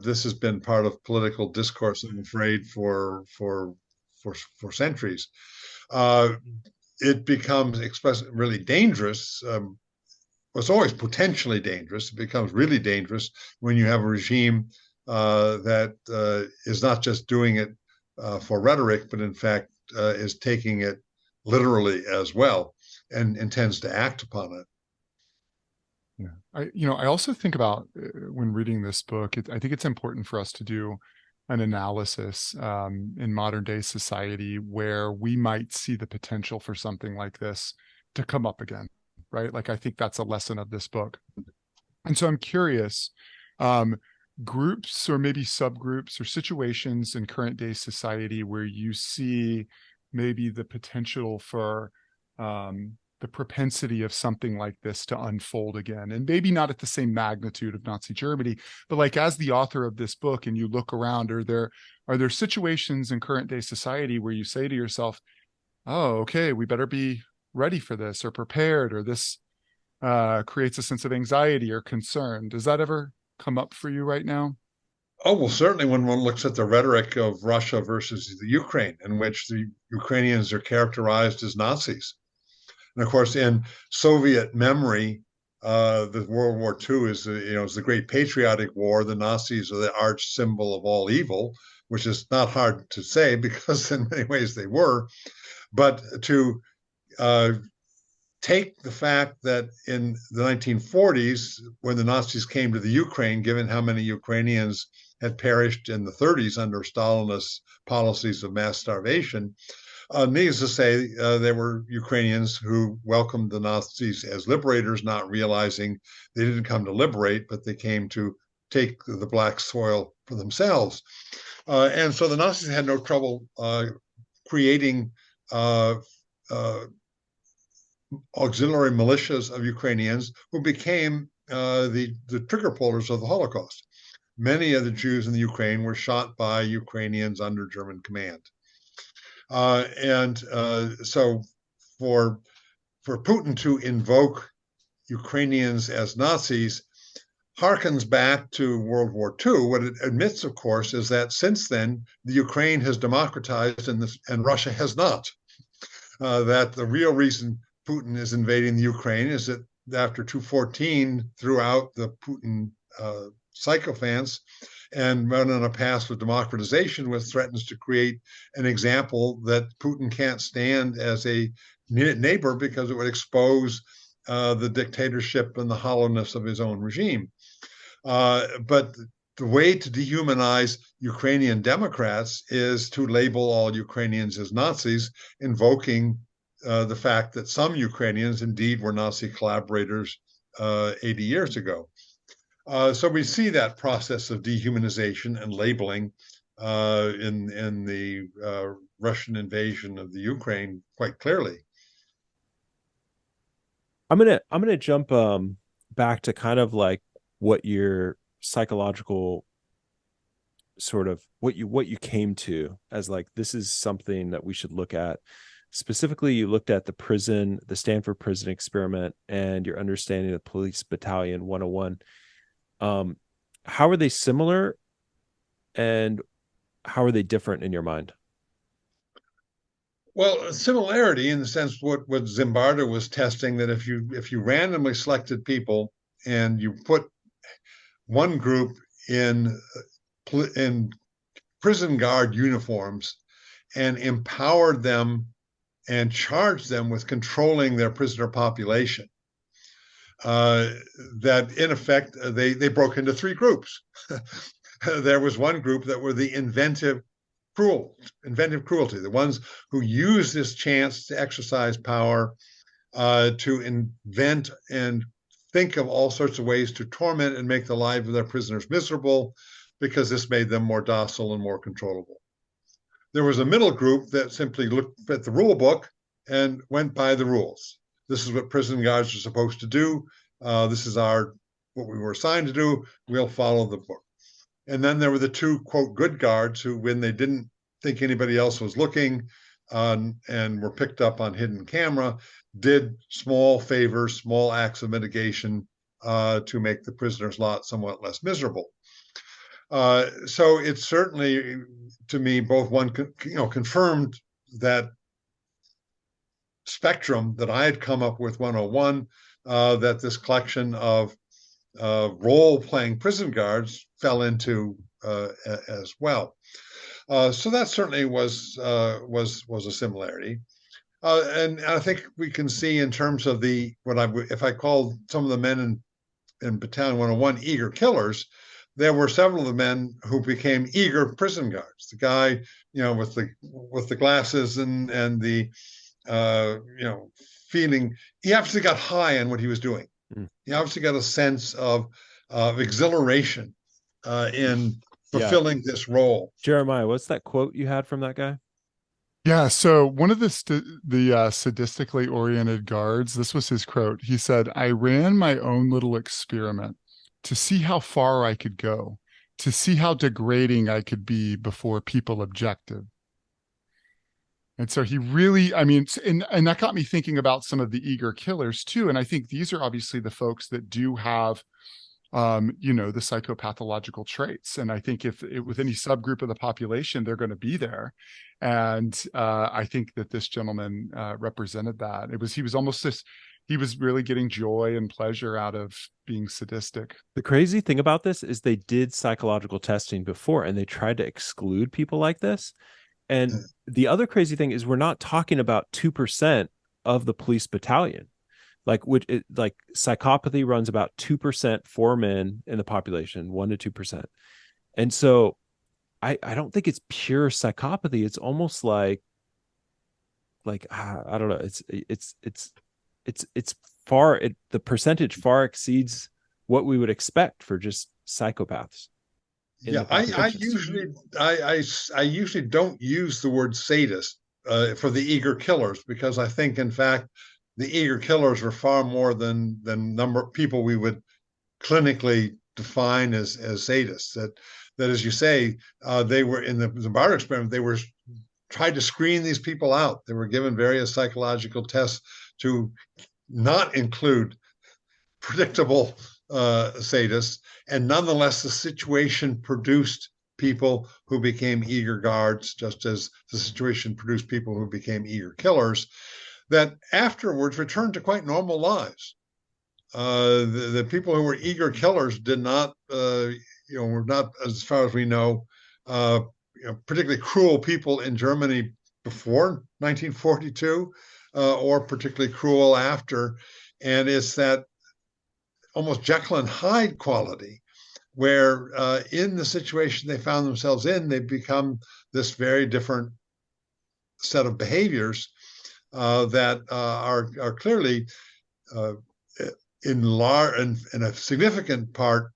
This has been part of political discourse, I'm afraid, for centuries. It becomes really dangerous. It's always potentially dangerous. It becomes really dangerous when you have a regime that is not just doing it for rhetoric, but in fact is taking it literally as well and intends to act upon it.
Yeah, I also think about when reading this book, I think it's important for us to do an analysis in modern day society where we might see the potential for something like this to come up again, right? Like, I think that's a lesson of this book. And so I'm curious, groups or maybe subgroups or situations in current day society where you see maybe the potential for the propensity of something like this to unfold again, and maybe not at the same magnitude of Nazi Germany, but like as the author of this book and you look around, are there situations in current day society where you say to yourself, oh, okay, we better be ready for this or prepared, or this creates a sense of anxiety or concern? Does that ever come up for you right now?
Oh, well, certainly when one looks at the rhetoric of Russia versus the Ukraine, in which the Ukrainians are characterized as Nazis. And of course, in Soviet memory, the World War II is the great patriotic war. The Nazis are the arch symbol of all evil, which is not hard to say because in many ways they were. But to take the fact that in the 1940s, when the Nazis came to the Ukraine, given how many Ukrainians had perished in the 30s under Stalinist policies of mass starvation, needless to say, there were Ukrainians who welcomed the Nazis as liberators, not realizing they didn't come to liberate, but they came to take the black soil for themselves. And so the Nazis had no trouble creating auxiliary militias of Ukrainians who became the trigger pullers of the Holocaust. Many of the Jews in the Ukraine were shot by Ukrainians under German command. So for Putin to invoke Ukrainians as Nazis harkens back to World War II. What it admits, of course, is that since then, the Ukraine has democratized and Russia has not. That the real reason Putin is invading the Ukraine is that after 214, throughout the Putin sycophants and run on a path of democratization, which threatens to create an example that Putin can't stand as a neighbor because it would expose the dictatorship and the hollowness of his own regime. But the way to dehumanize Ukrainian Democrats is to label all Ukrainians as Nazis, invoking the fact that some Ukrainians indeed were Nazi collaborators 80 years ago. So we see that process of dehumanization and labeling in the Russian invasion of the Ukraine quite clearly.
I'm gonna jump back to kind of like what your psychological sort of what you came to as like, this is something that we should look at. Specifically, you looked at the Stanford prison experiment, and your understanding of Police Battalion 101. How are they similar, and how are they different in your mind?
Well, similarity in the sense what Zimbardo was testing, that if you randomly selected people and you put one group in prison guard uniforms and empowered them and charged them with controlling their prisoner population, that in effect they broke into three groups. There was one group that were the inventive cruelty, the ones who use this chance to exercise power, to invent and think of all sorts of ways to torment and make the lives of their prisoners miserable, because this made them more docile and more controllable. There was a middle group that simply looked at the rule book and went by the rules. This is what prison guards are supposed to do. This is what we were assigned to do. We'll follow the book. And then there were the two, quote, good guards who, when they didn't think anybody else was looking and were picked up on hidden camera, did small favors, small acts of mitigation to make the prisoner's lot somewhat less miserable. So it's certainly, to me, both confirmed that spectrum that I had come up with 101, that this collection of role-playing prison guards fell into as well. So that certainly was a similarity. And I think we can see in terms of if I called some of the men in Battalion 101 eager killers, there were several of the men who became eager prison guards. The guy, with the glasses and the feeling, he obviously got high on what he was doing. He obviously got a sense of exhilaration in fulfilling this role.
Jeremiah, what's that quote you had from that guy?
Yeah, so one of the sadistically oriented guards, this was his quote. He said, "I ran my own little experiment to see how far I could go, to see how degrading I could be before people objected." And so he really, and that got me thinking about some of the eager killers too. And I think these are obviously the folks that do have, the psychopathological traits. And I think with any subgroup of the population, they're going to be there. And I think that this gentleman represented that. He was really getting joy and pleasure out of being sadistic.
The crazy thing about this is they did psychological testing before, and they tried to exclude people like this. And the other crazy thing is we're not talking about 2% of the police battalion. Like like psychopathy runs about 2% for men in the population, 1 to 2%. And so I don't think it's pure psychopathy. It's almost like I don't know. It's far, the percentage far exceeds what we would expect for just psychopaths.
Yeah, I usually don't use the word sadist for the eager killers, because I think, in fact, the eager killers were far more than number of people we would clinically define as sadists. That, as you say, they were in the Zimbardo experiment. They were tried to screen these people out. They were given various psychological tests to not include predictable sadists, and nonetheless, the situation produced people who became eager guards, just as the situation produced people who became eager killers, that afterwards returned to quite normal lives. The people who were eager killers did not, were not, as far as we know, particularly cruel people in Germany before 1942, or particularly cruel after. And it's that almost Jekyll and Hyde quality, where in the situation they found themselves in, they become this very different set of behaviors that are clearly in a significant part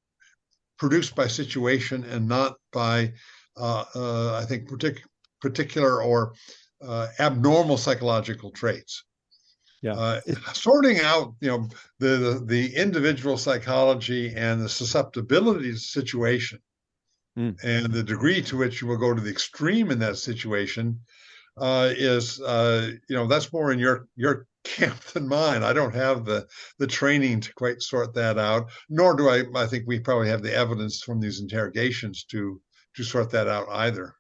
produced by situation and not by, I think, particular or abnormal psychological traits.
Yeah.
Sorting out, the individual psychology and the susceptibility to the situation, and the degree to which you will go to the extreme in that situation is, that's more in your camp than mine. I don't have the training to quite sort that out, nor do I think we probably have the evidence from these interrogations to sort that out either.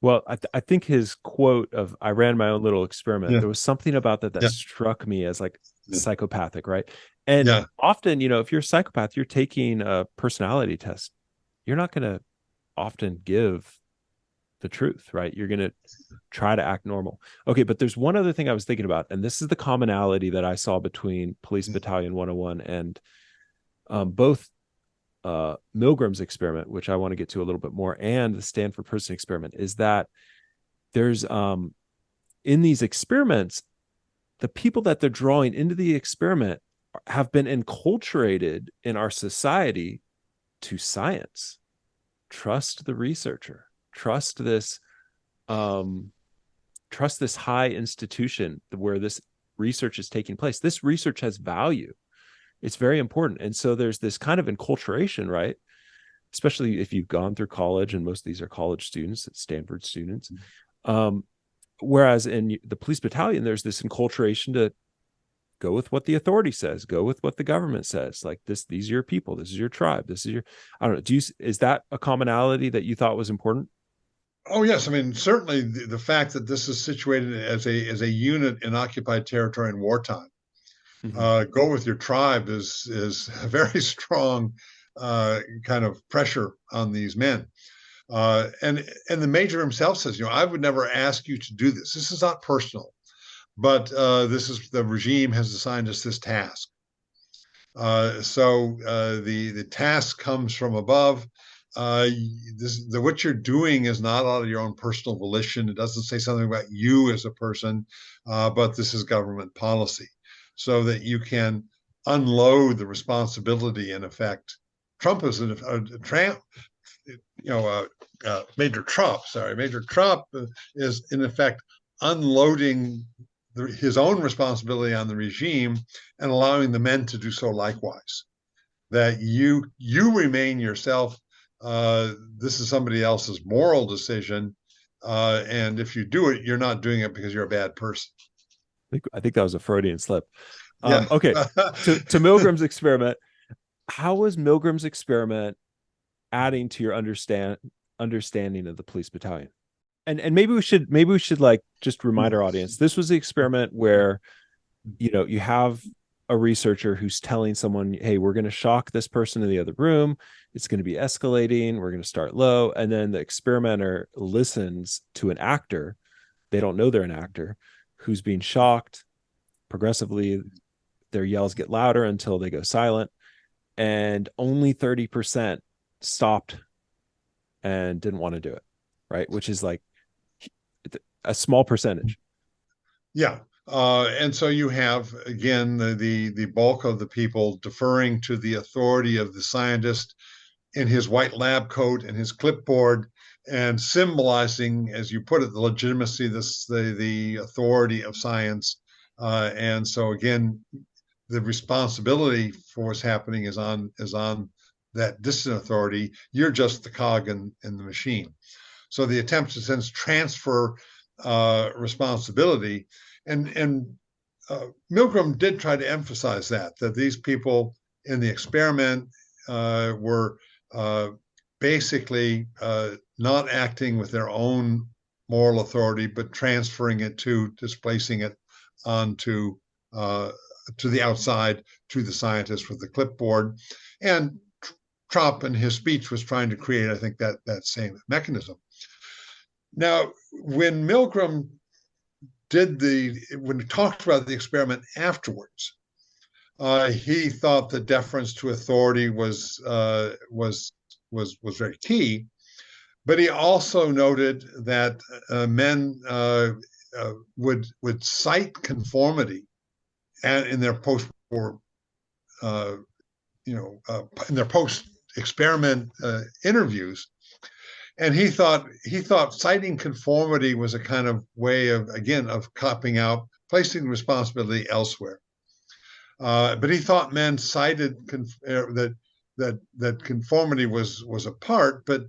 Well, I think his quote of "I ran my own little experiment,"
Yeah.
there was something about that
Yeah.
struck me as like
Yeah.
psychopathic, right? And
Yeah.
often, if you're a psychopath, you're taking a personality test. You're not going to often give the truth, right? You're going to try to act normal. Okay, but there's one other thing I was thinking about, and this is the commonality that I saw between Police Battalion 101 and both Milgram's experiment, which I want to get to a little bit more, and the Stanford Prison experiment, is that there's in these experiments, the people that they're drawing into the experiment have been enculturated in our society to science. Trust the researcher. Trust this high institution where this research is taking place. This research has value. It's very important. And so there's this kind of enculturation, right? Especially if you've gone through college, and most of these are college students, Stanford students. Whereas in the Police Battalion, there's this enculturation to go with what the authority says, go with what the government says. Like these are your people, this is your tribe, this is your, I don't know. Is that a commonality that you thought was important?
Oh, yes. I mean, certainly the fact that this is situated as a unit in occupied territory in wartime. Go with your tribe is a very strong kind of pressure on these men. And the major himself says, I would never ask you to do this. This is not personal, but this is the regime has assigned us this task. So the task comes from above. What you're doing is not out of your own personal volition. It doesn't say something about you as a person, but this is government policy, so that you can unload the responsibility. In effect, Trump is Major Trump is in effect unloading his own responsibility on the regime and allowing the men to do so likewise. That you remain yourself. This is somebody else's moral decision, and if you do it, you're not doing it because you're a bad person.
I think that was a Freudian slip.
Yeah.
Okay, to Milgram's experiment. How was Milgram's experiment adding to your understanding of the Police Battalion? And maybe we should like just remind our audience, this was the experiment where you have a researcher who's telling someone, hey, we're going to shock this person in the other room. It's going to be escalating. We're going to start low. And then the experimenter listens to an actor. They don't know they're an actor who's being shocked progressively. Their yells get louder until they go silent. And only 30% stopped and didn't want to do it. Right. Which is like a small percentage.
Yeah. And so you have, again, the bulk of the people deferring to the authority of the scientist in his white lab coat and his clipboard, and symbolizing, as you put it, the legitimacy, the authority of science. And so again, the responsibility for what's happening is on that distant authority. You're just the cog in the machine. So the attempt to sense transfer responsibility, and Milgram did try to emphasize that these people in the experiment were basically not acting with their own moral authority, but transferring it displacing it onto to the outside, to the scientist with the clipboard. And Trop in his speech was trying to create, I think, that same mechanism. Now, when Milgram when he talked about the experiment afterwards, he thought the deference to authority was very key, but he also noted that men would cite conformity and in their post-war, in their post-experiment interviews. And he thought citing conformity was a kind of way of copping out, placing placing elsewhere. But he thought men cited that conformity was a part. But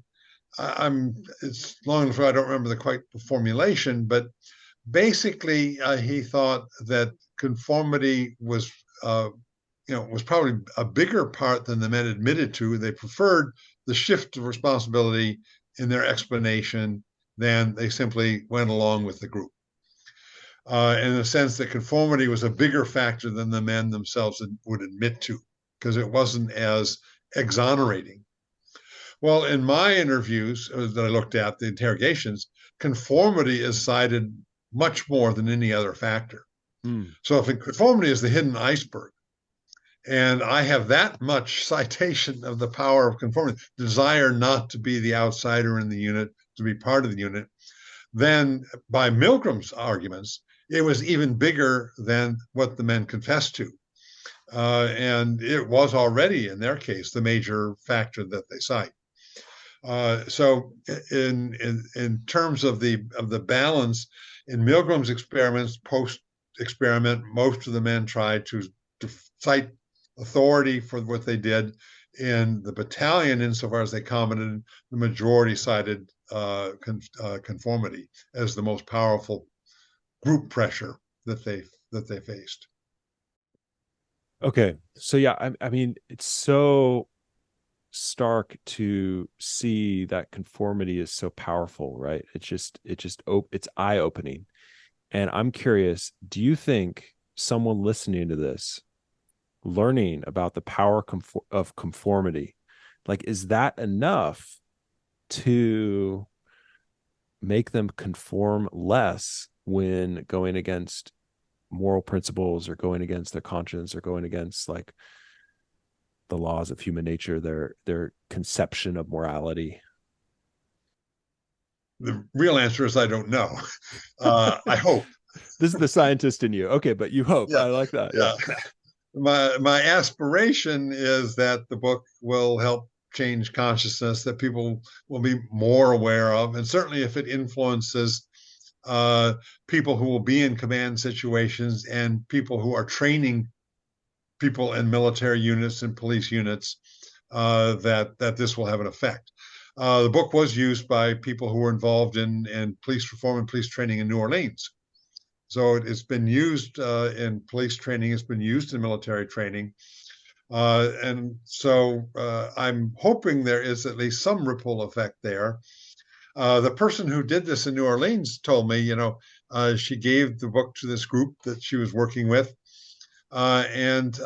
it's long before I don't remember the formulation. But basically, he thought that conformity was probably a bigger part than the men admitted to. They preferred the shift of responsibility in their explanation than they simply went along with the group. In the sense that conformity was a bigger factor than the men themselves would admit to, because it wasn't as exonerating. Well, in my interviews that I looked at, the interrogations, conformity is cited much more than any other factor. So if conformity is the hidden iceberg, and I have that much citation of the power of conformity, desire not to be the outsider in the unit, to be part of the unit, then by Milgram's arguments, it was even bigger than what the men confessed to. And it was already, in their case, the major factor that they cite. So in terms of the balance, in Milgram's experiments, post-experiment, most of the men tried to cite authority for what they did. In the battalion, insofar as they commented, the majority cited conformity as the most powerful group pressure that they faced.
Okay, so yeah, I mean, it's so stark to see that conformity is so powerful, right? It's eye-opening. And I'm curious, do you think someone listening to this, learning about the power of conformity, like, is that enough to make them conform less when going against moral principles or going against their conscience or going against like the laws of human nature, their conception of morality?
The real answer is I don't know. I hope.
This is the scientist in you. Okay, but you hope. Yeah. I like that.
Yeah. My aspiration is that the book will help change consciousness, that people will be more aware of, and certainly if it influences people who will be in command situations and people who are training people in military units and police units, that this will have an effect. The book was used by people who were involved in police reform and police training in New Orleans. So it's been used in police training. It's been used in military training. And so I'm hoping there is at least some ripple effect there. The person who did this in New Orleans told me, she gave the book to this group that she was working with. And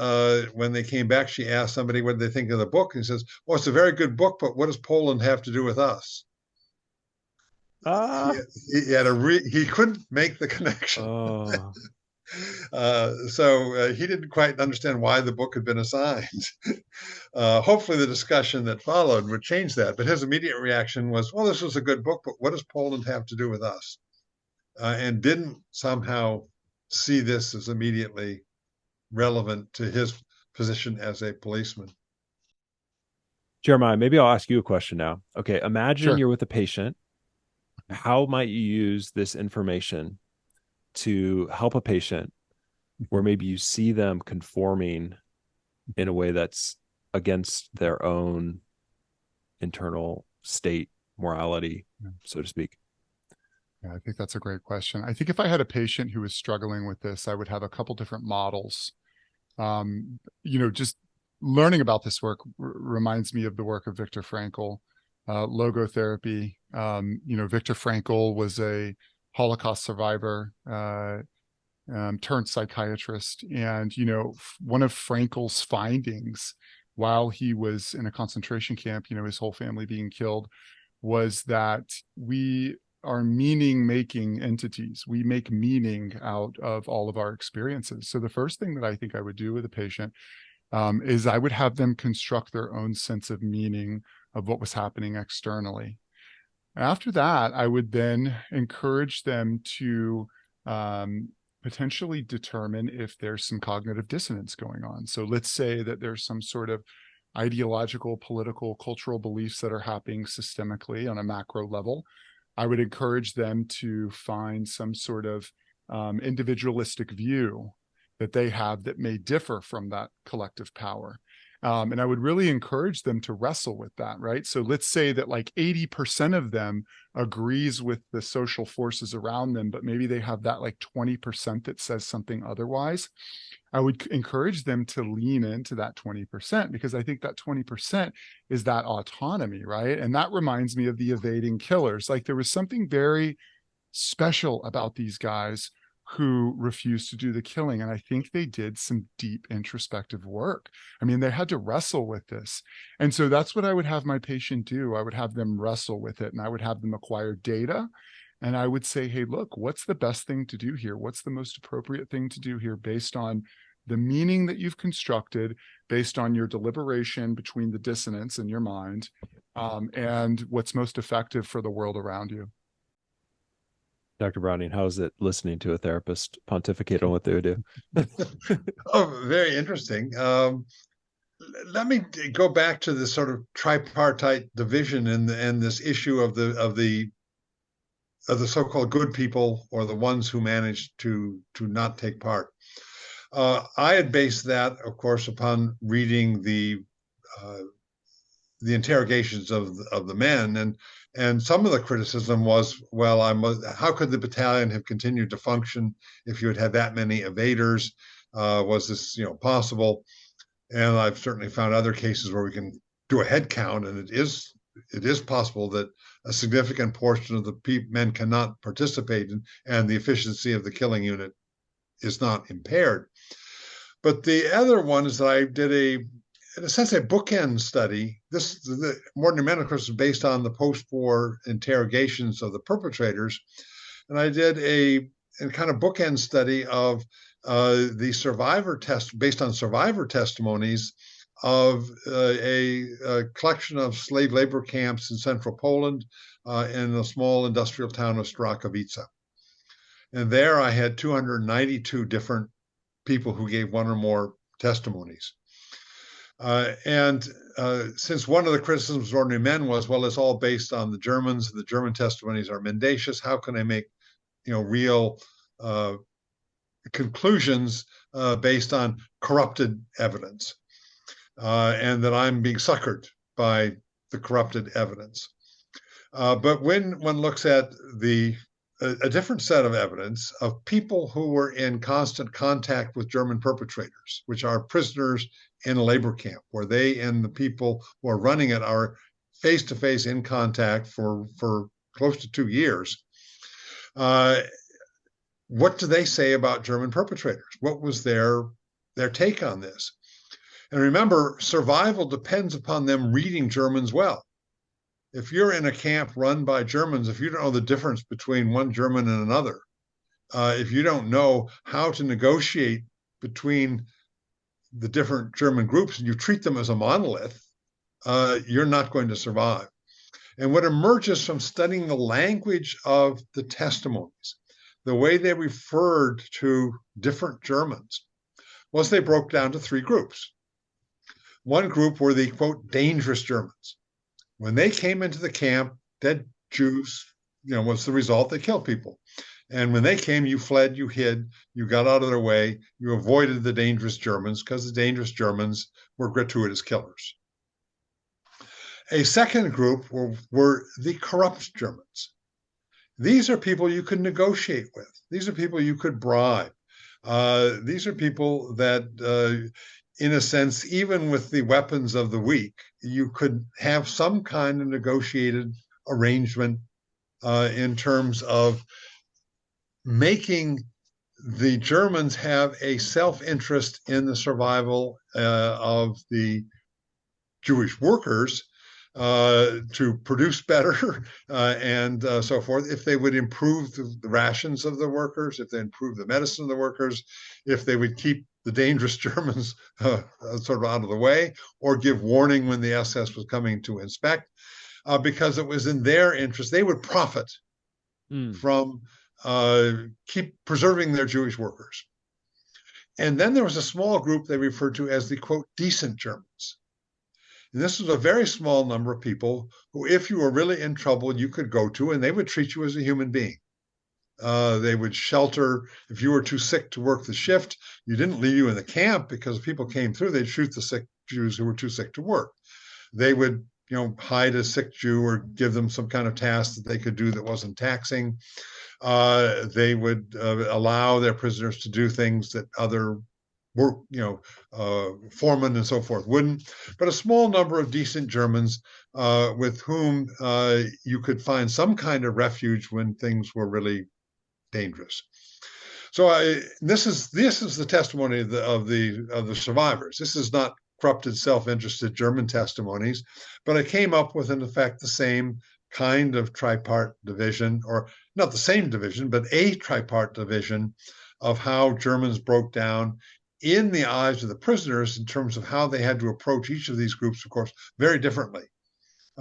when they came back, she asked somebody what they think of the book. And he says, "Well, it's a very good book, but what does Poland have to do with us?"
Ah.
He had he couldn't make the connection.
Oh.
So he didn't quite understand why the book had been assigned. Hopefully the discussion that followed would change that. But his immediate reaction was, well, this was a good book, but what does Poland have to do with us? And didn't somehow see this as immediately relevant to his position as a policeman.
Jeremiah, maybe I'll ask you a question now. Okay, imagine
Sure.
you're with a patient. How might you use this information to help a patient where maybe you see them conforming in a way that's against their own internal state, morality, so to speak?
Yeah, I think that's a great question. I think if I had a patient who was struggling with this, I would have a couple different models. Just learning about this work reminds me of the work of Viktor Frankl, logotherapy. Viktor Frankl was a Holocaust survivor turned psychiatrist. And, one of Frankl's findings while he was in a concentration camp, his whole family being killed, was that we are meaning-making entities. We make meaning out of all of our experiences. So the first thing that I think I would do with a patient is I would have them construct their own sense of meaning of what was happening externally. After that, I would then encourage them to potentially determine if there's some cognitive dissonance going on. So let's say that there's some sort of ideological, political, cultural beliefs that are happening systemically on a macro level. I would encourage them to find some sort of individualistic view that they have that may differ from that collective power. And I would really encourage them to wrestle with that, right? So let's say that like 80% of them agrees with the social forces around them, but maybe they have that like 20% that says something otherwise. I would encourage them to lean into that 20% because I think that 20% is that autonomy, right? And that reminds me of the evading killers. Like there was something very special about these guys who refused to do the killing. And I think they did some deep introspective work. I mean, they had to wrestle with this. And so that's what I would have my patient do. I would have them wrestle with it and I would have them acquire data. And I would say, hey, look, what's the best thing to do here? What's the most appropriate thing to do here based on the meaning that you've constructed, based on your deliberation between the dissonance in your mind, and what's most effective for the world around you.
Dr. Browning, how is it listening to a therapist pontificate on what they would do?
Oh, very interesting. Let me go back to this sort of tripartite division and this issue of the so-called good people or the ones who managed to not take part. I had based that, of course, upon reading the interrogations of the men, and some of the criticism was, well, how could the battalion have continued to function if you had had that many evaders? Was this possible? And I've certainly found other cases where we can do a head count, and it is possible that a significant portion of the men cannot participate, and the efficiency of the killing unit is not impaired. But the other one is that I did in a sense, a bookend study. The More Numenicus is based on the post-war interrogations of the perpetrators. And I did a kind of bookend study of the survivor test, based on survivor testimonies of a collection of slave labor camps in central Poland in the small industrial town of Strakowice. And there I had 292 different people who gave one or more testimonies. And since one of the criticisms of Ordinary Men was, well, it's all based on the Germans, the German testimonies are mendacious, how can I make real conclusions based on corrupted evidence, and that I'm being suckered by the corrupted evidence. But when one looks at a different set of evidence of people who were in constant contact with German perpetrators, which are prisoners in a labor camp, where they and the people who are running it are face-to-face in contact for close to 2 years. What do they say about German perpetrators? What was their their take on this. And remember, survival depends upon them reading Germans well. If you're in a camp run by Germans, if you don't know the difference between one German and another, if you don't know how to negotiate between the different German groups and you treat them as a monolith, you're not going to survive. And what emerges from studying the language of the testimonies, the way they referred to different Germans, was they broke down to three groups. One group were the, quote, dangerous Germans. When they came into the camp, dead Jews, was the result. They killed people. And when they came, you fled, you hid, you got out of their way, you avoided the dangerous Germans because the dangerous Germans were gratuitous killers. A second group were the corrupt Germans. These are people you could negotiate with. These are people you could bribe. These are people that, in a sense, even with the weapons of the weak, you could have some kind of negotiated arrangement in terms of making the Germans have a self-interest in the survival of the Jewish workers to produce better and so forth, if they would improve the rations of the workers, if they improve the medicine of the workers, if they would keep the dangerous Germans sort of out of the way, or give warning when the SS was coming to inspect, because it was in their interest. They would profit from keep preserving their Jewish workers. And then there was a small group they referred to as the, quote, decent Germans. And this was a very small number of people who, if you were really in trouble, you could go to, and they would treat you as a human being. They would shelter. If you were too sick to work the shift, you didn't leave you in the camp because if people came through, they'd shoot the sick Jews who were too sick to work. They would, hide a sick Jew or give them some kind of task that they could do that wasn't taxing. They would allow their prisoners to do things that other work, foremen and so forth wouldn't. But a small number of decent Germans with whom you could find some kind of refuge when things were really dangerous. So this is the testimony of the survivors. This is not corrupted, self-interested German testimonies, but I came up with, in effect, the same kind of tripart division, or not the same division, but a tripart division of how Germans broke down in the eyes of the prisoners in terms of how they had to approach each of these groups, of course, very differently,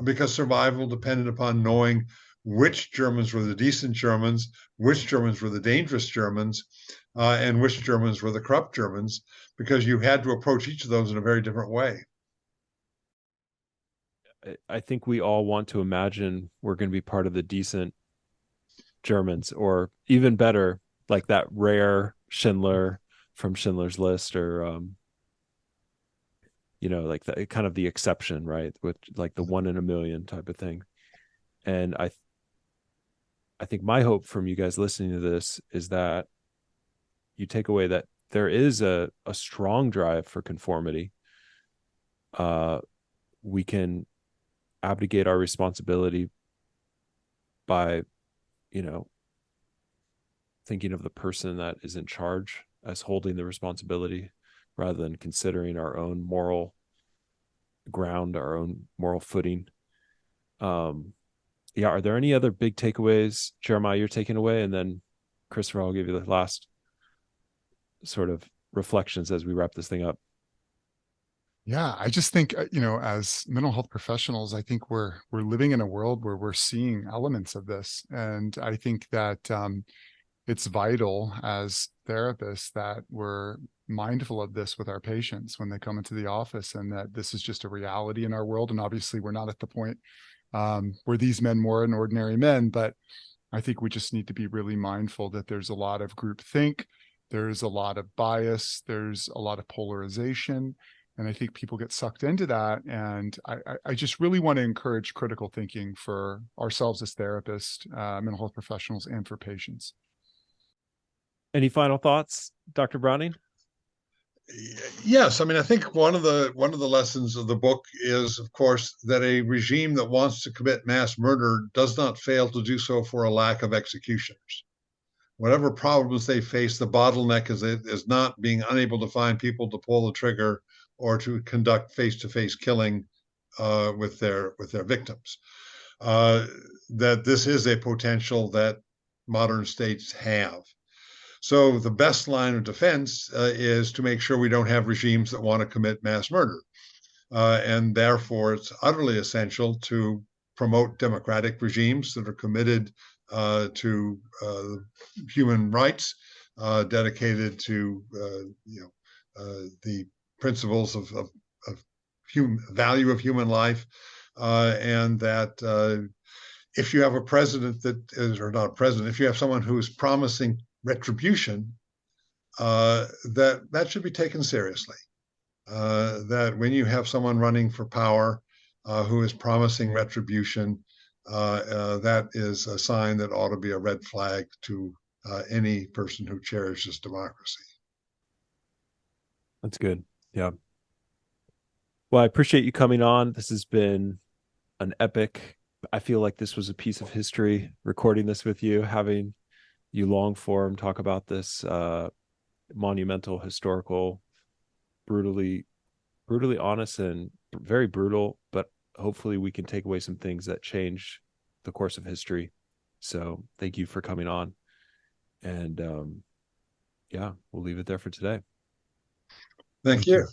because survival depended upon knowing which Germans were the decent Germans, which Germans were the dangerous Germans, and which Germans were the corrupt Germans, because you had to approach each of those in a very different way.
I think we all want to imagine we're going to be part of the decent Germans, or even better, like that rare Schindler from Schindler's List, or like the kind of the exception, right? With like the 1 in a million type of thing. And I think my hope from you guys listening to this is that you take away that there is a strong drive for conformity. We can abdicate our responsibility by, thinking of the person that is in charge as holding the responsibility, rather than considering our own moral ground, our own moral footing. Are there any other big takeaways, Jeremiah, you're taking away? And then Christopher, I'll give you the last sort of reflections as we wrap this thing up.
Yeah, I just think, as mental health professionals, I think we're living in a world where we're seeing elements of this. And I think that it's vital as therapists that we're mindful of this with our patients when they come into the office, and that this is just a reality in our world. And obviously we're not at the point where these men more than ordinary men, but I think we just need to be really mindful that there's a lot of groupthink, there's a lot of bias, there's a lot of polarization. And I think people get sucked into that. And I just really want to encourage critical thinking for ourselves as therapists, mental health professionals, and for patients.
Any final thoughts, Dr. Browning?
Yes, I think one of the lessons of the book is, of course, that a regime that wants to commit mass murder does not fail to do so for a lack of executioners. whatever problems they face, the bottleneck is not being unable to find people to pull the trigger or to conduct face-to-face killing with their victims. That this is a potential that modern states have. So the best line of defense is to make sure we don't have regimes that want to commit mass murder. And therefore, it's utterly essential to promote democratic regimes that are committed to human rights, dedicated to the principles of value of human life, and that if you have a president that is, or not a president, if you have someone who is promising retribution, that should be taken seriously. That when you have someone running for power who is promising retribution, that is a sign that ought to be a red flag to any person who cherishes democracy.
That's good. Yeah. Well, I appreciate you coming on. This has been an epic. I feel like this was a piece of history, recording this with you, having you long form talk about this monumental, historical, brutally honest and very brutal, but hopefully we can take away some things that change the course of history. So thank you for coming on. And yeah, we'll leave it there for today.
Thank you.